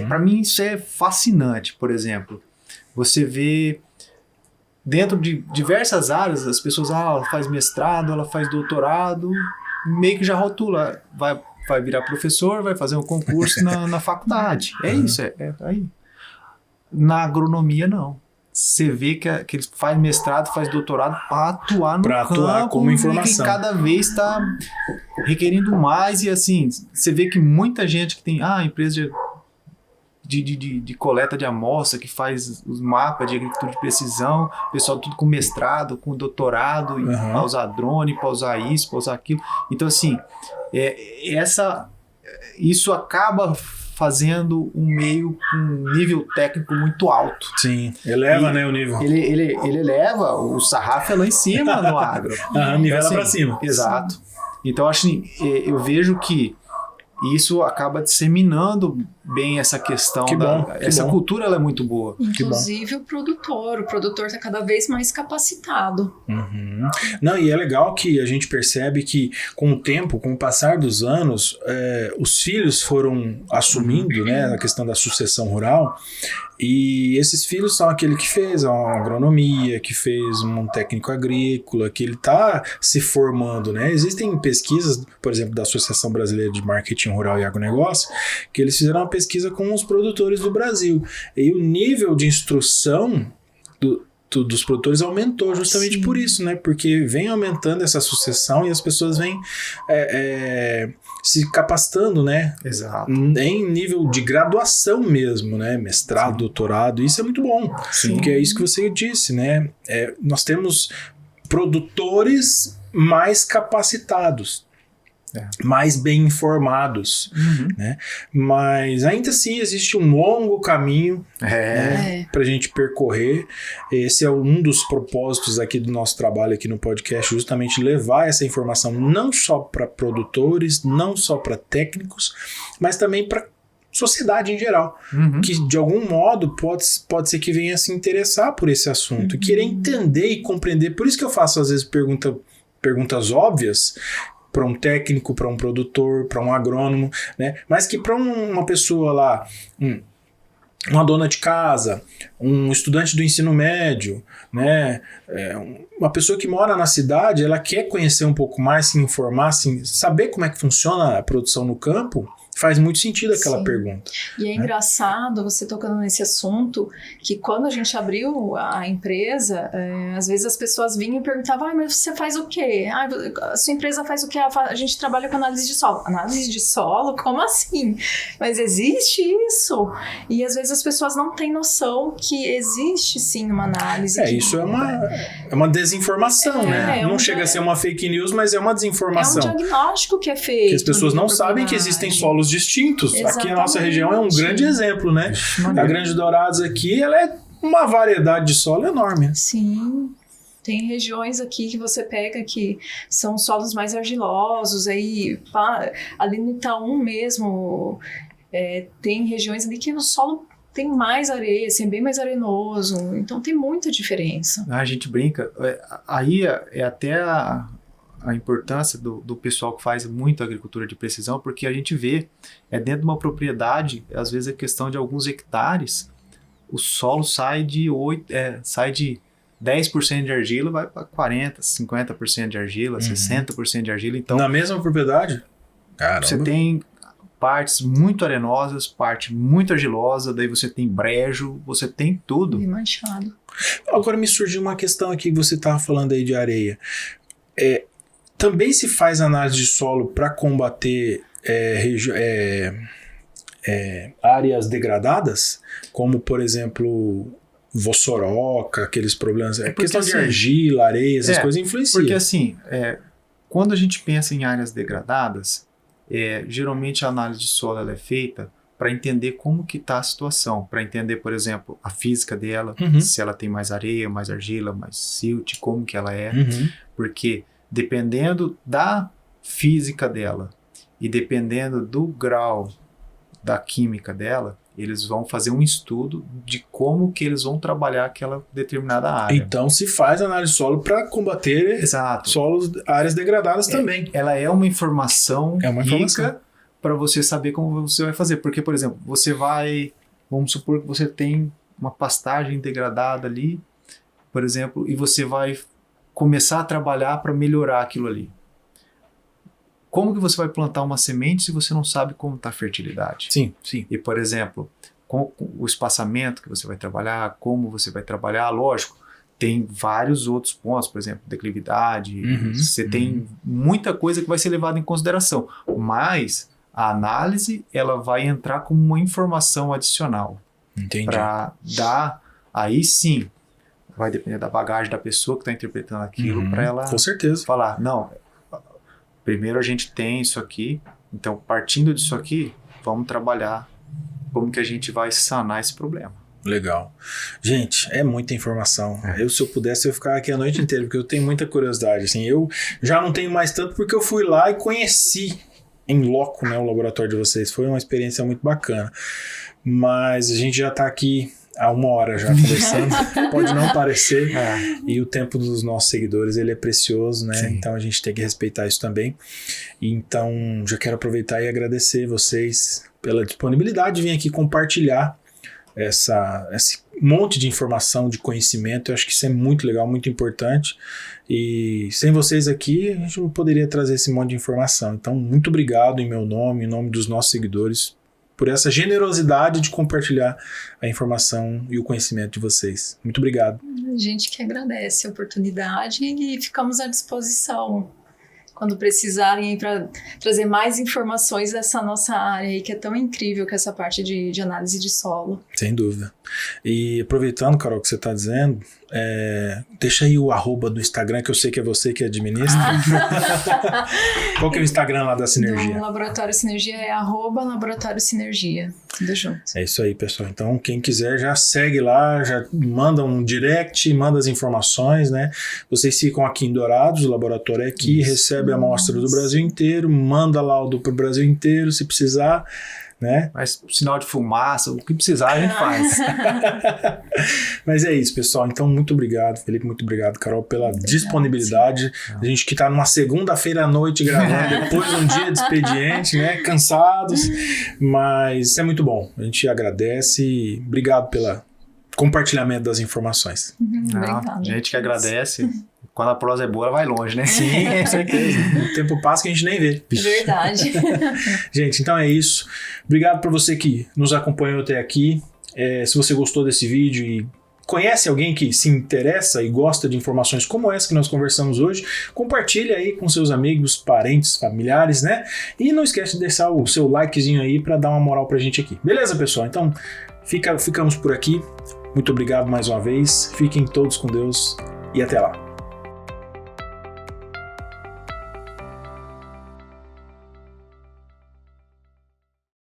Para mim isso é fascinante. Por exemplo, você vê dentro de diversas áreas as pessoas, ela faz mestrado, ela faz doutorado, meio que já rotula, vai virar professor, vai fazer um concurso na faculdade. Isso, aí. Na agronomia não. Você vê que eles fazem mestrado, faz doutorado para atuar no campo, como informação. Que cada vez está requerindo mais e assim, você vê que muita gente que tem empresa de coleta de amostra, que faz os mapas de agricultura de precisão, pessoal tudo com mestrado, com doutorado, para usar drone, para usar isso, para usar aquilo. Então, assim, isso acaba fazendo um meio com um nível técnico muito alto. Sim, eleva, né, o nível. Ele eleva, o sarrafo é lá em cima no agro. Nivela assim, para cima. Exato. Então, assim, eu vejo que isso acaba disseminando bem essa questão. Essa cultura ela é muito boa. Inclusive o produtor está cada vez mais capacitado. Não, e é legal que a gente percebe que com o tempo, com o passar dos anos, os filhos foram assumindo, né, a questão da sucessão rural, e esses filhos são aquele que fez uma agronomia, que fez um técnico agrícola, que ele está se formando, né? Existem pesquisas, por exemplo, da Associação Brasileira de Marketing Rural e Agronegócio, que eles fizeram uma pesquisa com os produtores do Brasil. E o nível de instrução dos produtores aumentou justamente por isso, né? Porque vem aumentando essa sucessão e as pessoas vêm se capacitando, né? Exato. Em nível de graduação mesmo, né? Mestrado, doutorado, isso é muito bom. Sim. Porque é isso que você disse, né? Nós temos produtores mais capacitados, mais bem informados, né? Mas ainda assim existe um longo caminho para a gente percorrer. Esse é um dos propósitos aqui do nosso trabalho aqui no podcast, justamente levar essa informação não só para produtores, não só para técnicos, mas também para sociedade em geral, que de algum modo pode ser que venha se interessar por esse assunto, querer entender e compreender. Por isso que eu faço às vezes perguntas óbvias para um técnico, para um produtor, para um agrônomo, né? Mas que para uma pessoa lá, uma dona de casa, um estudante do ensino médio, né? Uma pessoa que mora na cidade, ela quer conhecer um pouco mais, se informar, saber como é que funciona a produção no campo. Faz muito sentido aquela pergunta. E é engraçado você tocando nesse assunto, que quando a gente abriu a empresa, às vezes as pessoas vinham e perguntavam, mas você faz o quê? A sua empresa faz o quê? A gente trabalha com análise de solo. Análise de solo? Como assim? Mas existe isso? E às vezes as pessoas não têm noção que existe sim uma análise. Isso é uma desinformação, né? Não chega a ser uma fake news, mas é uma desinformação. É um diagnóstico que é feito. Que as pessoas não sabem que existem solos distintos. Exatamente. Aqui a nossa região é um grande exemplo, né? A Grande Dourados aqui, ela é uma variedade de solo enorme. Sim. Tem regiões aqui que você pega que são solos mais argilosos, aí ali no Itaú mesmo, tem regiões ali que o solo tem mais areia, assim, é bem mais arenoso, então tem muita diferença. A gente brinca, aí é até a importância do pessoal que faz muito agricultura de precisão, porque a gente vê, dentro de uma propriedade, às vezes é questão de alguns hectares, o solo sai de 10% de argila, vai para 40%, 50% de argila, 60% de argila. Então, na mesma propriedade? Caramba. Você tem partes muito arenosas, parte muito argilosa, daí você tem brejo, você tem tudo. E manchado. Agora me surgiu uma questão aqui, que você estava falando aí de areia. Também se faz análise de solo para combater áreas degradadas, como por exemplo vossoroca, aqueles problemas, questão de argila, areia, essas coisas influenciam. Porque assim, quando a gente pensa em áreas degradadas, geralmente a análise de solo ela é feita para entender como que está a situação, para entender, por exemplo, a física dela, se ela tem mais areia, mais argila, mais silt, como que ela é, porque dependendo da física dela e dependendo do grau da química dela, eles vão fazer um estudo de como que eles vão trabalhar aquela determinada área. Então se faz análise de solo para combater áreas degradadas também. Ela é uma informação rica para você saber como você vai fazer. Porque, por exemplo, vamos supor que você tem uma pastagem degradada ali, por exemplo, e você vai começar a trabalhar para melhorar aquilo ali. Como que você vai plantar uma semente se você não sabe como está a fertilidade? Sim. E, por exemplo, com o espaçamento que você vai trabalhar, como você vai trabalhar, lógico, tem vários outros pontos, por exemplo, declividade, você tem muita coisa que vai ser levada em consideração, mas A análise, ela vai entrar como uma informação adicional. Entendi. Para dar, aí sim, vai depender da bagagem da pessoa que está interpretando aquilo, para ela com certeza. falar, não, primeiro a gente tem isso aqui, então partindo disso aqui, vamos trabalhar como que a gente vai sanar esse problema. Legal. Gente, é muita informação. Se eu pudesse, eu ficava aqui a noite inteira, porque eu tenho muita curiosidade. Assim, eu já não tenho mais tanto porque eu fui lá e conheci em loco, né, o laboratório de vocês. Foi uma experiência muito bacana. Mas a gente já está aqui há 1 hora já conversando. Pode não parecer. E o tempo dos nossos seguidores, ele é precioso, né? Sim. Então a gente tem que respeitar isso também. Então, já quero aproveitar e agradecer vocês pela disponibilidade de vir aqui compartilhar esse monte de informação, de conhecimento. Eu acho que isso é muito legal, muito importante. E sem vocês aqui, a gente não poderia trazer esse monte de informação. Então, muito obrigado em meu nome, em nome dos nossos seguidores, por essa generosidade de compartilhar a informação e o conhecimento de vocês. Muito obrigado. A gente que agradece a oportunidade e ficamos à disposição quando precisarem para trazer mais informações dessa nossa área aí, que é tão incrível, que é essa parte de análise de solo. Sem dúvida. E aproveitando, Carol, o que você está dizendo, deixa aí o @ do Instagram, que eu sei que é você que administra. Qual que é o Instagram lá da Sinergia? Do Laboratório Sinergia é @Laboratório Sinergia. Tudo junto. É isso aí, pessoal. Então, quem quiser já segue lá, já manda um direct, manda as informações, né? Vocês ficam aqui em Dourados, o laboratório é aqui, recebe a amostra do Brasil inteiro, manda laudo para o Brasil inteiro, se precisar, né? Mas sinal de fumaça, o que precisar a gente faz. Mas é isso, pessoal. Então, muito obrigado, Felipe, muito obrigado, Carol, pela disponibilidade. A gente que tá numa segunda-feira à noite gravando, depois de um dia de expediente, né? Cansados, mas isso é muito bom. A gente agradece e obrigado pelo compartilhamento das informações. Obrigada. Gente que agradece. Quando a prosa é boa, ela vai longe, né? Sim, com certeza. O tempo passa que a gente nem vê. Verdade. Gente, então é isso. Obrigado por você que nos acompanhou até aqui. Se você gostou desse vídeo e conhece alguém que se interessa e gosta de informações como essa que nós conversamos hoje, compartilhe aí com seus amigos, parentes, familiares, né? E não esquece de deixar o seu likezinho aí para dar uma moral pra gente aqui. Beleza, pessoal? Então, ficamos por aqui. Muito obrigado mais uma vez. Fiquem todos com Deus e até lá.